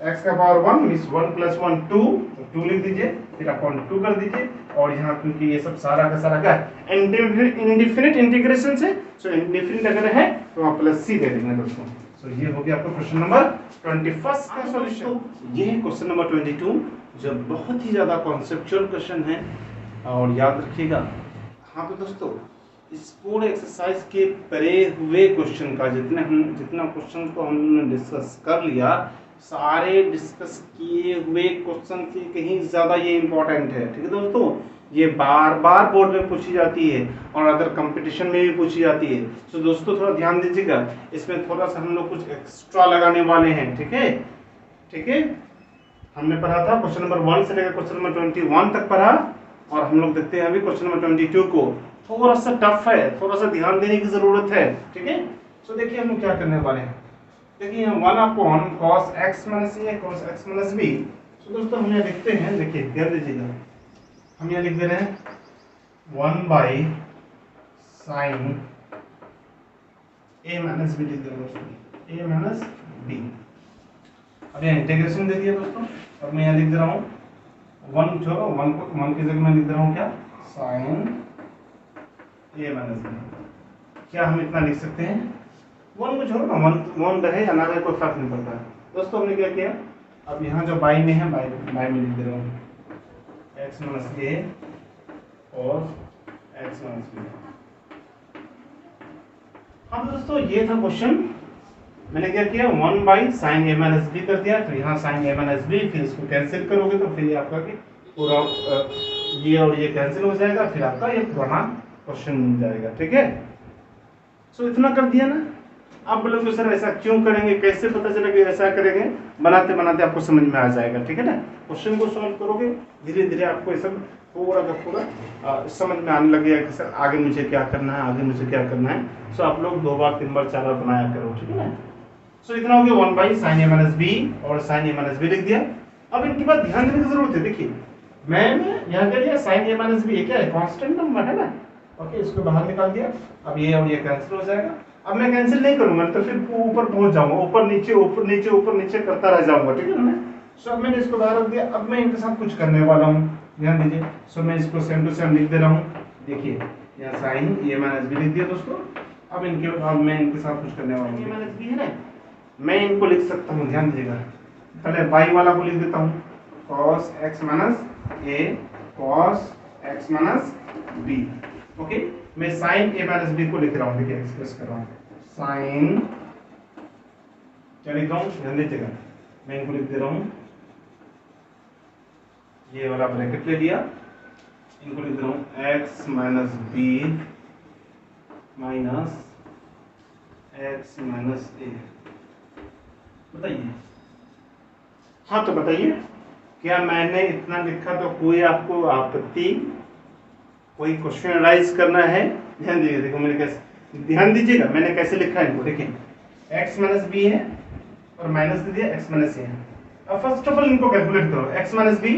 x का पावर 1 मींस 1 प्लस 1 2, तो 2 लिख दीजिए, फिर अपॉन 2 कर दीजिए, और यहाँ क्योंकि ये सब सारा का सारा क्या है इंडेफिनिट इंटीग्रेशन से, सो इंडेफिनिट अगर है तो वहाँ प्लस सी दे देंगे दोस्तों। सो ये हो गया आपका क्वेश्चन नंबर 21 का सॉल्यूशन। ये है क्वेश्चन नंबर 22 जो बहुत ही ज्यादा कॉन्सेप्चुअल क्वेश्चन है, और याद रखिएगा। हाँ तो दोस्तों इस पूरे एक्सरसाइज के परे हुए क्वेश्चन का जितना क्वेश्चन को हमने डिस्कस कर लिया, सारे डिस्कस किए हुए क्वेश्चन से कहीं ज्यादा ये इंपॉर्टेंट है, ठीक है दोस्तों। ये बार बार बोर्ड में पूछी जाती है और अदर कंपटीशन में भी पूछी जाती है। तो दोस्तों थोड़ा ध्यान दीजिएगा, इसमें थोड़ा सा हम लोग कुछ एक्स्ट्रा लगाने वाले हैं, ठीक है ठीक है। हमने पढ़ा था क्वेश्चन नंबर 1 से लेकर क्वेश्चन नंबर 21 तक पढ़ा, और हम लोग देखते हैं अभी क्वेश्चन नंबर 22 को। थोड़ा सा टफ है, थोड़ा सा ध्यान देने की जरूरत है, ठीक है। सो देखिए हम लोग क्या करने वाले हैं, देखिए 1 upon cos x minus a cos x minus b। सो दोस्तों हम यहाँ लिखते हैं, देखिए ध्यान दीजिएगा, हम यहाँ लिख दे रहे हैं 1 by sign a minus b लिख दे रहे हैं दोस्तों, a माइनस b। अब यहाँ इंटीग्रेशन दे दिया दोस्तों। अब मैं यहाँ लिख दे रहा हूँ 1 छोड़ो, 1 की जगह मैं लिख दे रहा हूँ क्या साइन a माइनस b। क्या हम इतना लिख सकते हैं, 1 को छोड़ो ना, 1 रहे या ना रहे कोई फर्क नहीं पड़ता है दोस्तों। हमने क्या किया, अब यहाँ जो बाई में है बाई में लिख दे रहा हूँ x माइनस a और x माइनस b। हाँ दोस्तों ये था क्वेश्चन। मैंने क्या किया 1 by sign a minus b कर दिया, फिर यहाँ साइन a माइनस b, फिर इसको कैंसिल करोगे तो फिर ये आपका पूरा ये और ये कैंसिल हो जाएगा, फिर आपका ये पुराना क्वेश्चन मिल जाएगा, ठीक है। सो इतना कर दिया ना। आप बोलोगे सर ऐसा क्यों करेंगे, कैसे पता चला कि ऐसा करेंगे, बनाते बनाते आपको समझ में आ जाएगा, ठीक है ना। क्वेश्चन को सॉल्व करोगे धीरे धीरे आपको ये सब पूरा का पूरा समझ में आने लगेगा कि सर आगे मुझे क्या करना है, आगे मुझे क्या करना है। सो आप लोग 2 बार 3 बार 4 बार बनाया करो, ठीक है ना। सो इतना हो गया 1 by sign a minus b और साइन a माइनस b लिख दिया। अब इनके बाद ध्यान देने की जरूरत है, देखिए मैंने यहाँ कर दिया साइन a माइनस b, क्या है कांस्टेंट नंबर है ना, ओके इसको बाहर निकाल दिया। अब ये और ये कैंसिल हो जाएगा। अब मैं कैंसिल नहीं करूंगा तो फिर ऊपर पहुंच जाऊंगा, ऊपर नीचे करता रह जाऊंगा, ठीक है ना। सो अब मैंने इसको बाहर रख दिया। अब मैं इनके साथ कुछ करने वाला हूँ, ध्यान दीजिए। सो मैं इसको सेम टू सेम लिख दे रहा हूँ, देखिए यहाँ साइन a माइनस b लिख दिया दोस्तों। अब मैं इनके साथ कुछ करने वाला हूँ, a माइनस b है ना, मैं इनको लिख सकता हूँ, ध्यान दीजिएगा। पहले बाई वाला को लिख देता हूँ cos x minus a cos x minus b, okay. मैं साइन a माइनस b को लिख रहा हूँ, देखिए एक्सप्रेस कर रहा हूँ साइन, क्या लिख रहा हूँ ध्यान दीजिएगा। मैं इनको लिख दे रहा हूँ, ये वाला ब्रैकेट ले लिया, इनको लिख दे रहा हूँ x minus b minus x minus a। बताइए, हाँ तो बताइए क्या मैंने इतना लिखा तो कोई आपको आपत्ति, कोई क्वेश्चन एनालाइज करना है? ध्यान दीजिए, देखो मैंने कैसे, ध्यान दीजिएगा मैंने कैसे लिखा है इनको, देखिए x माइनस b है और माइनस दे दिया x माइनस a है। अब फर्स्ट ऑफ ऑल इनको कैलकुलेट करो, x माइनस b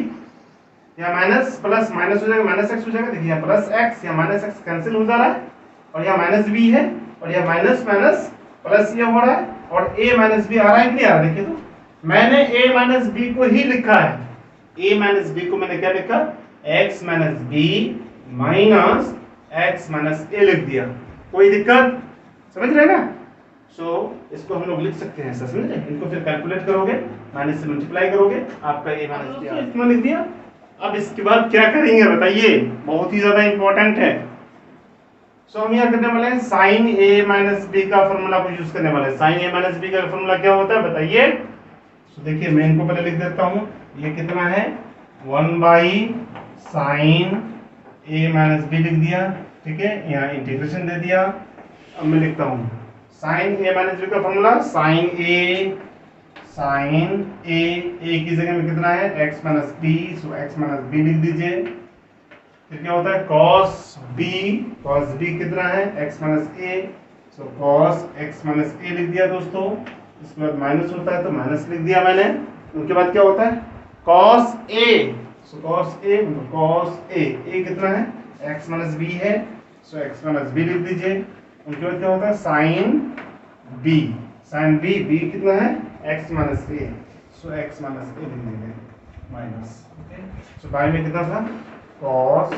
या माइनस प्लस माइनस हो जाएगा, माइनस x हो जाएगा, देखिए यहाँ प्लस x या माइनस x कैंसिल हो जा रहा है, और यहाँ माइनस b है और यहाँ माइनस माइनस प्लस ये हो रहा है, और a माइनस b आ रहा है कि नहीं आ रहा, देखिए तो मैंने a माइनस b को ही लिखा है, a माइनस b को मैंने क्या लिखा x minus b minus x minus a लिख दिया। कोई दिक्कत, समझ रहे ना? सो इसको हम लोग लिख सकते हैं, समझ रहे? इनको फिर कैलकुलेट करोगे, माइनस से मल्टीप्लाई करोगे, आपका ये माइनस इतना लिख दिया। अब इसके बाद क्या करेंगे बताइए, बहुत ही ज्यादा इंपॉर्टेंट है। सो हम यहाँ करने वाले हैं साइन ए माइनस बी का फॉर्मूला को यूज करने वाले हैं। साइन ए माइनस बी का फॉर्मूला क्या होता है बताइए? तो देखिए मैं इनको पहले लिख देता हूँ। ये कितना है, 1 by sine a minus b लिख दिया, ठीक है, यहाँ इंटीग्रेशन दे दिया। अब मैं लिखता हूँ साइन ए माइनस बी का फॉर्मूला, साइन ए की जगह में कितना है, एक्स माइनस बी, सो एक्स माइनस बी लिख दीजिए। फिर क्या होता है, कॉस बी कितना है, x minus A, so cos x minus a लिख दिया दोस्तों। इसके बाद माइनस होता है तो माइनस लिख दिया मैंने। उनके बाद क्या होता है, cos A, so cos A कितना है, एक्स माइनस बी है, सो एक्स माइनस बी लिख दीजिए। उनके बाद क्या होता है, साइन बी कितना है, x minus A, so x minus a लिख देंगे माइनस, ओके। सो बाई में कितना था, cos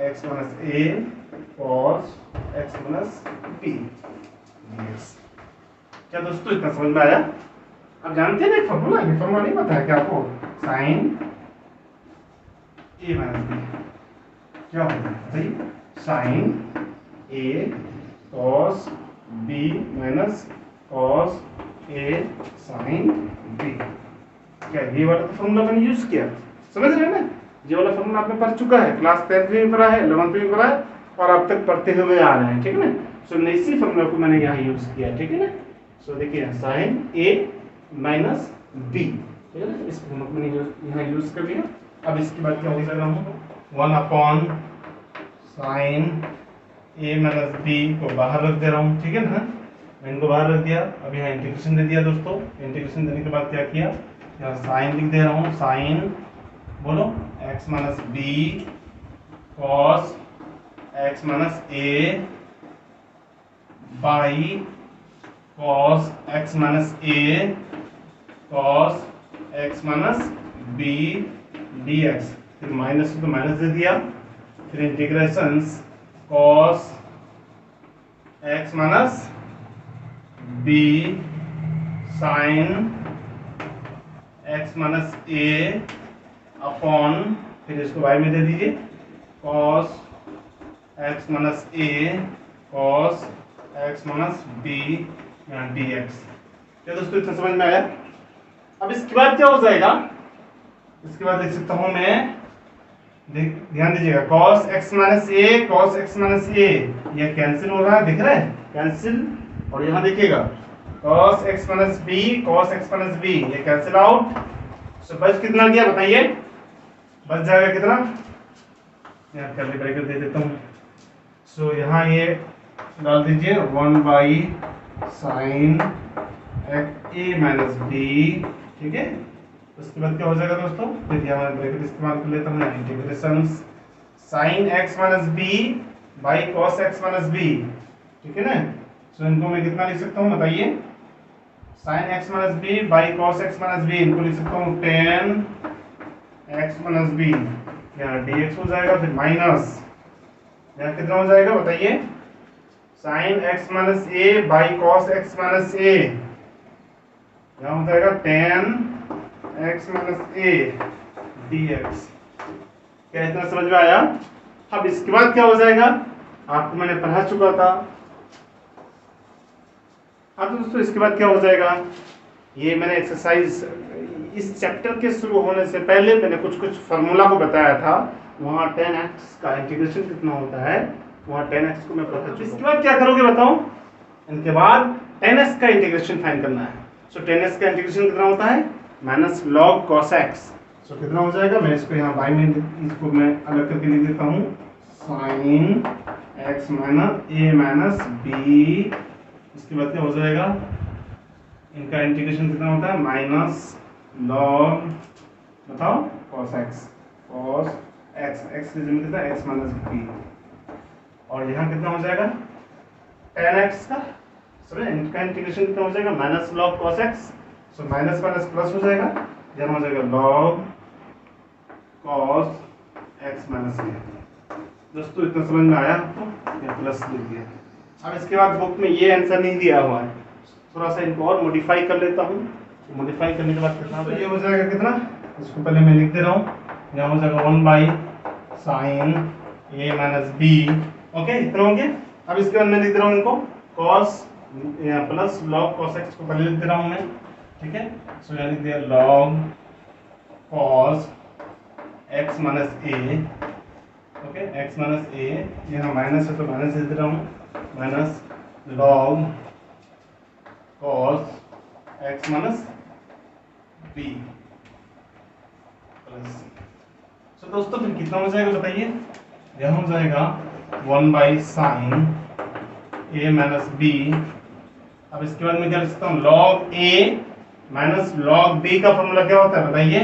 x minus a cos x minus B. क्या दोस्तों इतना समझ में आया? आप जानते हैं ना फॉर्मूला, ये फॉर्मूला नहीं पता है क्या आपको? साइन ए माइनस बी क्या होता है बताइए? साइन ए cos बी माइनस cos ए साइन बी। क्या ये वाला तो फॉर्मूला मैंने यूज किया, समझ रहे हैं ना? ये वाला फॉर्मूला आपने पढ़ चुका है, क्लास 10th में पढ़ा है, 11th में पढ़ा है, और अब तक पढ़ते हुए आ रहे हैं, ठीक है ना? सो इसी फॉर्मूला को मैंने यहाँ यूज किया, ठीक है ना? सो देखिए साइन ए माइनस बी, ठीक है ना? इस फॉर्मूला को मैंने यहाँ यूज कर लिया। अब इसके बाद क्या हो जाएगा, 1 upon sine a minus B को बाहर रख दे रहा हूँ, ठीक है ना? मैं इनको बाहर रख दिया। अब यहाँ इंटीग्रेशन दे दिया दोस्तों। इंटीग्रेशन देने के बाद क्या किया, यहाँ साइन लिख दे रहा हूँ, साइन बोलो x minus b cos x minus a by cos x minus a cos x minus b dx। फिर माइनस तो माइनस दे दिया, फिर integration cos x minus b sine x minus a upon, फिर इसको y में दे दीजिए, cos x minus a cos x minus b dx। क्या दोस्तों इतना समझ में आया? अब इसके बाद क्या हो जाएगा, इसके बाद देख सकता हूं मैं, ध्यान दीजिएगा, cos x माइनस ए ये कैंसिल हो रहा है, दिख रहा है कैंसिल। और यहाँ देखिएगा cos x माइनस बी ये कैंसिल आउट। सो बच कितना गया बताइए, बच जाएगा कितना, यहाँ कर्ली ब्रैकेट दे देता हूँ। सो यहाँ ये डाल दीजिए 1 by sine a minus b, ठीक है। उसके बाद क्या हो जाएगा दोस्तों, फिर यहाँ मैं ब्रैकेट इस्तेमाल कर लेता हूँ, integration sine x minus b by cos x minus b, ठीक है ना। सो इनको मैं कितना लिख सकता हूँ बताइए, sine x minus b by cos x minus b, इनको लिख सकता हूँ टेन एक्स माइनस बी, यहाँ dx हो जाएगा, फिर माइनस यहाँ कितना हो जाएगा बताइए, sine x minus a by cos x minus a, यहाँ हो जाएगा tan x minus a dx। क्या इतना समझ में आया? अब इसके बाद क्या हो जाएगा, आपको मैंने पढ़ा चुका था। अब दोस्तों इसके बाद क्या हो जाएगा, ये मैंने एक्सरसाइज इस चैप्टर के शुरू होने से पहले मैंने कुछ फार्मूला को बताया था, वहाँ 10x का इंटीग्रेशन कितना होता है, वहाँ 10x को मैं पता चुका। इसके बाद क्या करोगे बताओ, इनके बाद 10x का इंटीग्रेशन फाइंड करना है। सो 10x का इंटीग्रेशन कितना होता है, माइनस लॉग कॉस एक्स। सो कितना हो जाएगा, मैं इसको यहाँ बाई में इसको मैं अलग करके लिख देता हूँ, साइन एक्स माइनस ए माइनस बी। इसके बाद क्या हो जाएगा, इनका इंटीग्रेशन कितना होता है, माइनस लॉग बताओ कॉस एक्स की जगह कितना एक्स माइनस बी, और यहाँ कितना हो जाएगा 10x का, सॉरी इनका इंटीग्रेशन कितना हो जाएगा, minus log cos x. So minus minus plus हो जाएगा, यहाँ हो जाएगा log cos x minus b. दोस्तों इतना समझ में आया आपको? ये प्लस लिख दिया। अब इसके बाद बुक में ये आंसर नहीं दिया हुआ है, थोड़ा सा इनको और मॉडिफाई कर लेता हूँ। मॉडिफाई करने के बाद कितना तो ये हो जाएगा कितना, इसको पहले मैं लिख दे रहा हूँ, यहाँ हो जाएगा 1/sin a minus b। Okay, इतना हो गया। अब इसके बाद मैं लिख दे रहा हूँ इनको cos plus log cos x को पहले लिख दे रहा हूँ मैं, ठीक है। सो यहाँ लिख दिया log cos x minus a। Okay, x minus a, यहाँ माइनस है तो माइनस लिख दे रहा हूँ, minus log cos x minus b plus. तो दोस्तों फिर कितना हो जाएगा बताइए, यहाँ हो जाएगा 1/sin a माइनस b। अब इसके बाद मैं क्या लिख सकता हूँ, log a minus log b का फॉर्मूला क्या होता है बताइए।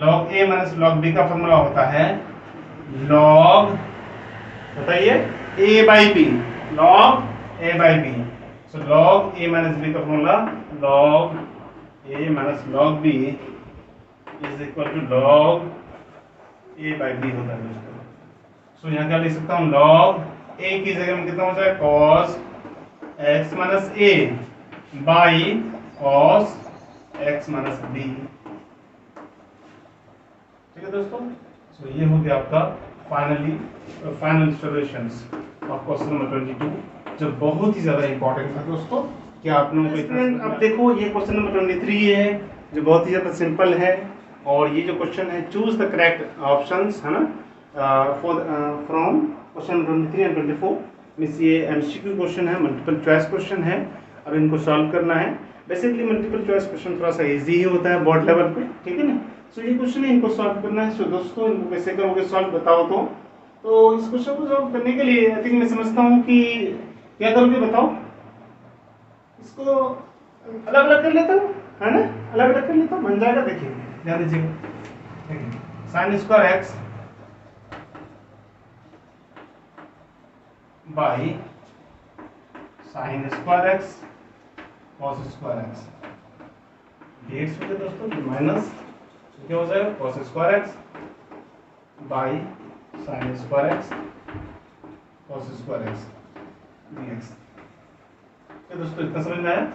log a minus log b का फॉर्मूला होता है log, बताइए, a by b, log a by b। So log a minus b का formula log a minus log b is equal to log a by b होता है दोस्तों। सो यहाँ क्या लिख सकता हूँ, log a की जगह में कितना हो जाए, cos x minus a by cos x minus b। ठीक है दोस्तों, सो ये हो गया आपका final solutions of question number 22, जो बहुत ही ज्यादा इंपॉर्टेंट था दोस्तों। क्या आप लोगों को अब देखो, ये क्वेश्चन नंबर 23 है जो बहुत ही ज्यादा सिंपल है, और ये जो क्वेश्चन है चूज द करेक्ट ऑप्शंस, है ना, फ्रॉम क्वेश्चन 23 एंड 24। मींस ये एमसीक्यू क्वेश्चन है, मल्टीपल चॉइस क्वेश्चन है। अब इनको सॉल्व करना है। बेसिकली मल्टीपल चॉइस क्वेश्चन थोड़ा सा इजी ही होता है बोर्ड लेवल पे, ठीक है ना। सो ये क्वेश्चन है, इनको सॉल्व करना है। सो दोस्तों इनको कैसे करोगे सॉल्व, बताओ तो इस क्वेश्चन को सॉल्व करने के लिए आई थिंक मैं समझता हूँ कि क्या करोगे बताओ, इसको अलग अलग कर लेता हूँ, है ना, अलग अलग कर लेता हूँ, बन जाएगा। देखिए ध्यान दीजिएगा, देखिए sine square x by sine square x cos square x dx हो गया दोस्तों, माइनस क्या हो जाएगा, cos square x by sine square x cos square x dx. तो दोस्तों इतना समझ में आया,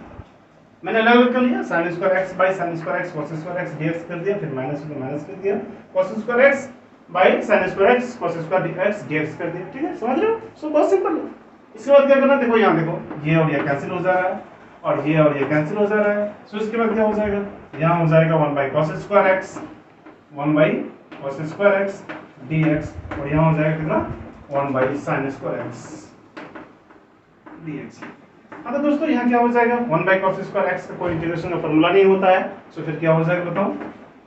मैंने अलग अलग कर लिया, sine square x by sine square x cos square x dx कर दिया, फिर माइनस को माइनस कर दिया, cos square x by sine square x cos square x dx कर दिया। ठीक है, समझ रहे हो। सो बहुत सिंपल है। इसके बाद क्या करना, देखो यहाँ देखो, ये और ये कैंसिल हो जा रहा है, और ये और ये कैंसिल हो जा रहा है। सो इसके बाद क्या हो जाएगा, यहाँ हो जाएगा 1/cos square x 1/cos square x dx, और यहाँ हो जाएगा कितना, 1/sin स्क्वायर एक्स dx। हाँ तो दोस्तों यहाँ क्या हो जाएगा, 1/cos स्क्वायर एक्स का कोई इंटीग्रेशन का फॉर्मूला नहीं होता है। सो फिर क्या हो जाएगा बताओ,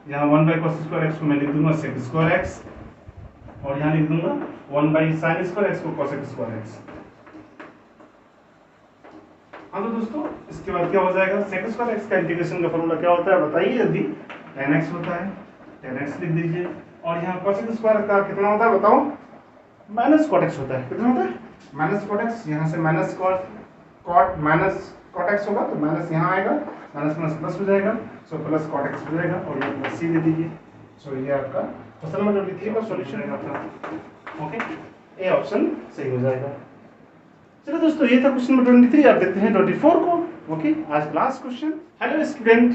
यहाँ 1/cos स्क्वायर एक्स को मैं लिख दूंगा sec स्क्वायर एक्स, और यहाँ लिख दूंगा 1/sin स्क्वायर एक्स को cos स्क्वायर एक्स। हाँ तो दोस्तों इसके बाद क्या हो जाएगा, sec स्क्वायर एक्स का इंटीग्रेशन का फॉर्मूला क्या होता है बताइए जल्दी, tan x होता है, tan x लिख दीजिए, और यहाँ cos स्क्वायर का कितना होता है बताओ, माइनस cot x होता है। कितना होता है, माइनस cot x। यहाँ से माइनस cot x होगा तो माइनस यहाँ आएगा, माइनस माइनस प्लस हो जाएगा, सो प्लस cot x हो जाएगा, और यहाँ प्लस c दे दीजिए। सो ये आपका क्वेश्चन नंबर 23 का सॉल्यूशन है आपका। ओके, ए ऑप्शन सही हो जाएगा। चलो दोस्तों ये था क्वेश्चन नंबर 23। आप देखते हैं 24 को। ओके, आज लास्ट क्वेश्चन। हेलो स्टूडेंट,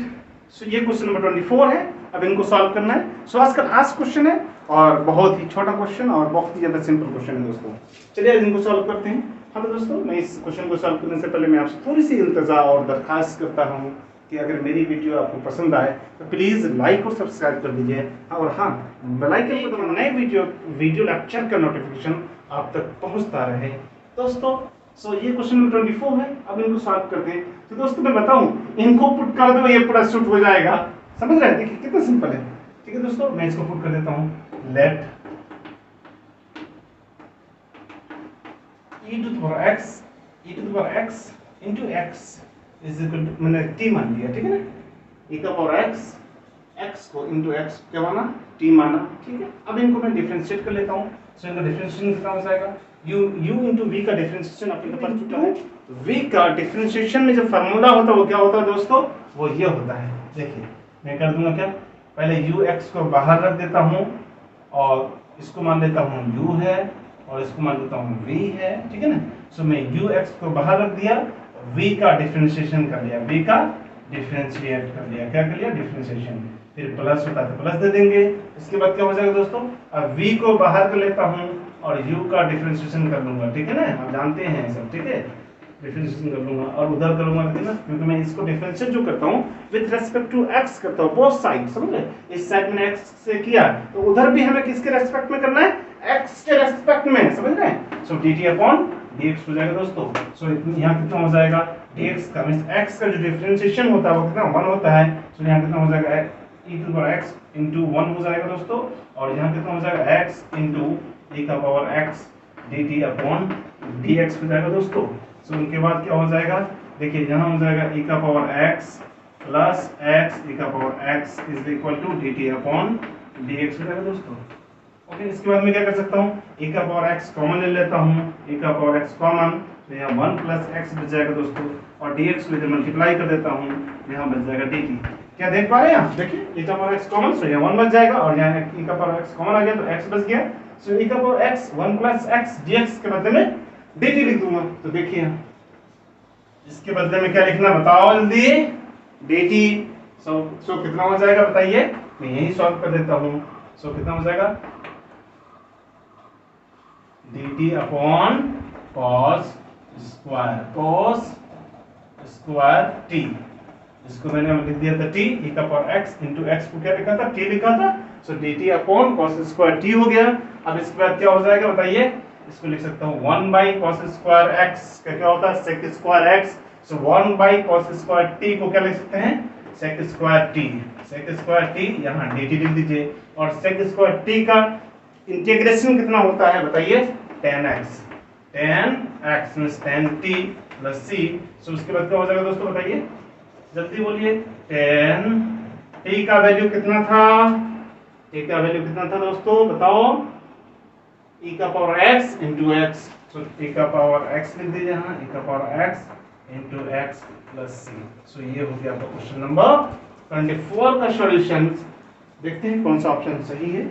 सो ये क्वेश्चन नंबर 24 है, अब इनको सॉल्व करना है। सो आज का लास्ट क्वेश्चन है, और बहुत ही छोटा क्वेश्चन और बहुत ही ज्यादा सिंपल क्वेश्चन है दोस्तों। चलिए आज इनको सॉल्व करते हैं। हाँ तो दोस्तों मैं इस क्वेश्चन को सॉल्व करने से पहले मैं आपसे थोड़ी सी इल्तजा और दरखास्त करता हूँ कि अगर मेरी वीडियो आपको पसंद आए तो प्लीज़ लाइक और सब्सक्राइब कर दीजिए, और हाँ बेल आइकन को दबाना, नए वीडियो लेक्चर का नोटिफिकेशन आप तक पहुँचता रहे दोस्तों। सो ये क्वेश्चन नंबर 24 है, अब इनको सॉल्व करते हैं। तो दोस्तों मैं बताऊं, इनको पुट कर दो, ये पूरा शूट हो जाएगा। समझ रहे हैं, देखिए कितना सिंपल है। ठीक है दोस्तों, मैं इसको पुट कर देता हूं, let e to the power x into x is equal to, मैंने t मान लिया, ठीक है ना, e का पावर x को into x क्या माना, t माना। ठीक है, अब इनको मैं डिफरेंशिएट कर लेता हूं। सो इनका डिफरेंशिएशन कितना हो जाएगा, u into v का डिफरेंशिएशन आप इनको पढ़ चुका है। v का डिफरेंशिएशन में जो फार्मूला होता है वो क्या होता है दोस्तों, वो ये होता है। देखिए मैं कर दूंगा क्या, पहले ux को बाहर रख देता हूं, और इसको मान लेता हूं u है, और इसको मान लेता हूँ v है, ठीक है ना। सो मैं ux को बाहर रख दिया, v का डिफरेंशिएशन कर लिया, v का डिफरेंशिएट कर लिया, क्या कर लिया, डिफरेंशिएशन। फिर प्लस होता है तो प्लस दे देंगे। इसके बाद क्या हो जाएगा दोस्तों, अब v को बाहर कर लेता हूँ और u का डिफरेंशिएशन कर लूंगा, ठीक है ना, आप जानते हैं सब, ठीक है, डिफरेंशिएशन कर लूंगा और उधर करूंगा, ठीक है ना, क्योंकि मैं इसको डिफरेंशिएट जो करता हूँ विद रेस्पेक्ट टू x करता हूँ, बोथ साइड, समझ गए। इस साइड मैंने x से किया तो उधर भी हमें किसके रेस्पेक्ट में करना है, x के रेस्पेक्ट में, समझ रहे हैं। सो dt अपॉन dx हो जाएगा दोस्तों। सो यहाँ कितना हो जाएगा, dx का मींस x का जो डिफरेंशिएशन होता है वो कितना 1 होता है। सो यहाँ कितना हो जाएगा e to power x into 1 हो जाएगा दोस्तों, और यहाँ कितना हो जाएगा x into e का power x dt upon dx हो जाएगा दोस्तों। सो उनके बाद क्या हो जाएगा, देखिए यहाँ हो जाएगा e का power x plus x e का power x is equal to dt upon dx हो जाएगा दोस्तों। ओके, इसके बाद मैं क्या कर सकता हूँ, e का पावर x कॉमन ले लेता हूँ, e का पावर x कॉमन, तो यहाँ 1 प्लस x बच जाएगा दोस्तों, और dx को इधर मल्टीप्लाई कर देता हूँ, यहाँ बच जाएगा dt। क्या देख पा रहे हैं आप, देखिए e का पावर x कॉमन, सो यहाँ 1 बच जाएगा, और यहाँ e का पावर x कॉमन आ गया तो x बच गया। सो e का power x 1 plus x dx के बदले में dt लिख दूंगा। तो देखिए इसके बदले में क्या लिखना बताओ जल्दी, dt। सो कितना हो जाएगा बताइए, मैं यही सॉल्व कर देता हूँ। सो कितना हो जाएगा, dt upon cos square t, इसको मैंने लिख दिया था t, e का पावर x into x को क्या लिखा था, t लिखा था। सो dt upon cos square t हो गया। अब इसके बाद क्या हो जाएगा बताइए, इसको लिख सकता हूँ 1 बाई cos स्क्वायर x का क्या होता है, sec square x। So 1 by cos square t को क्या लिख सकते हैं, sec स्क्वायर t, यहाँ dt लिख दीजिए, और sec स्क्वायर t का इंटीग्रेशन कितना होता है बताइए, tan x means tan t plus c। सो उसके बाद क्या हो जाएगा दोस्तों बताइए, जल्दी बोलिए, tan t का वैल्यू कितना था, t का वैल्यू कितना था दोस्तों बताओ, e का पावर x into x। सो e का पावर x लिख दीजिए यहाँ, e का power x into x plus c। सो ये हो गया आपका क्वेश्चन नंबर 24 का सॉल्यूशन। देखते हैं कौन सा ऑप्शन सही है।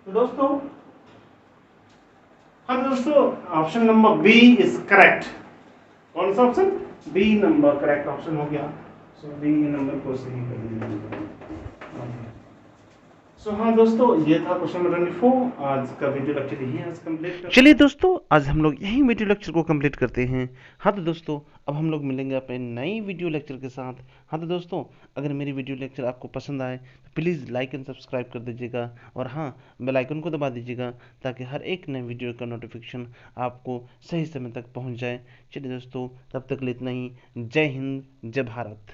तो दोस्तों, हाँ दोस्तों, option number B is correct. कौन सा option, B number correct option हो गया। सो बी नंबर को सही कर दीजिए। सो हाँ दोस्तों, ये था क्वेश्चन नंबर 24। आज का वीडियो लेक्चर यही आज कंप्लीट कर। चलिए दोस्तों, आज हम लोग यही वीडियो लेक्चर को कंप्लीट करते हैं। हाँ तो दोस्तों, अब हम लोग मिलेंगे अपने नई वीडियो लेक्चर के साथ। हाँ तो दोस्तों, अगर मेरी वीडियो लेक्चर आपको पसंद आए तो प्लीज़ लाइक एंड सब्सक्राइब कर दीजिएगा, और हाँ, बेल आइकन को दबा दीजिएगा ताकि हर एक नए वीडियो का नोटिफिकेशन आपको सही समय तक पहुंच जाए। चलिए दोस्तों, तब तक के लिए इतना ही। जय हिंद, जय भारत।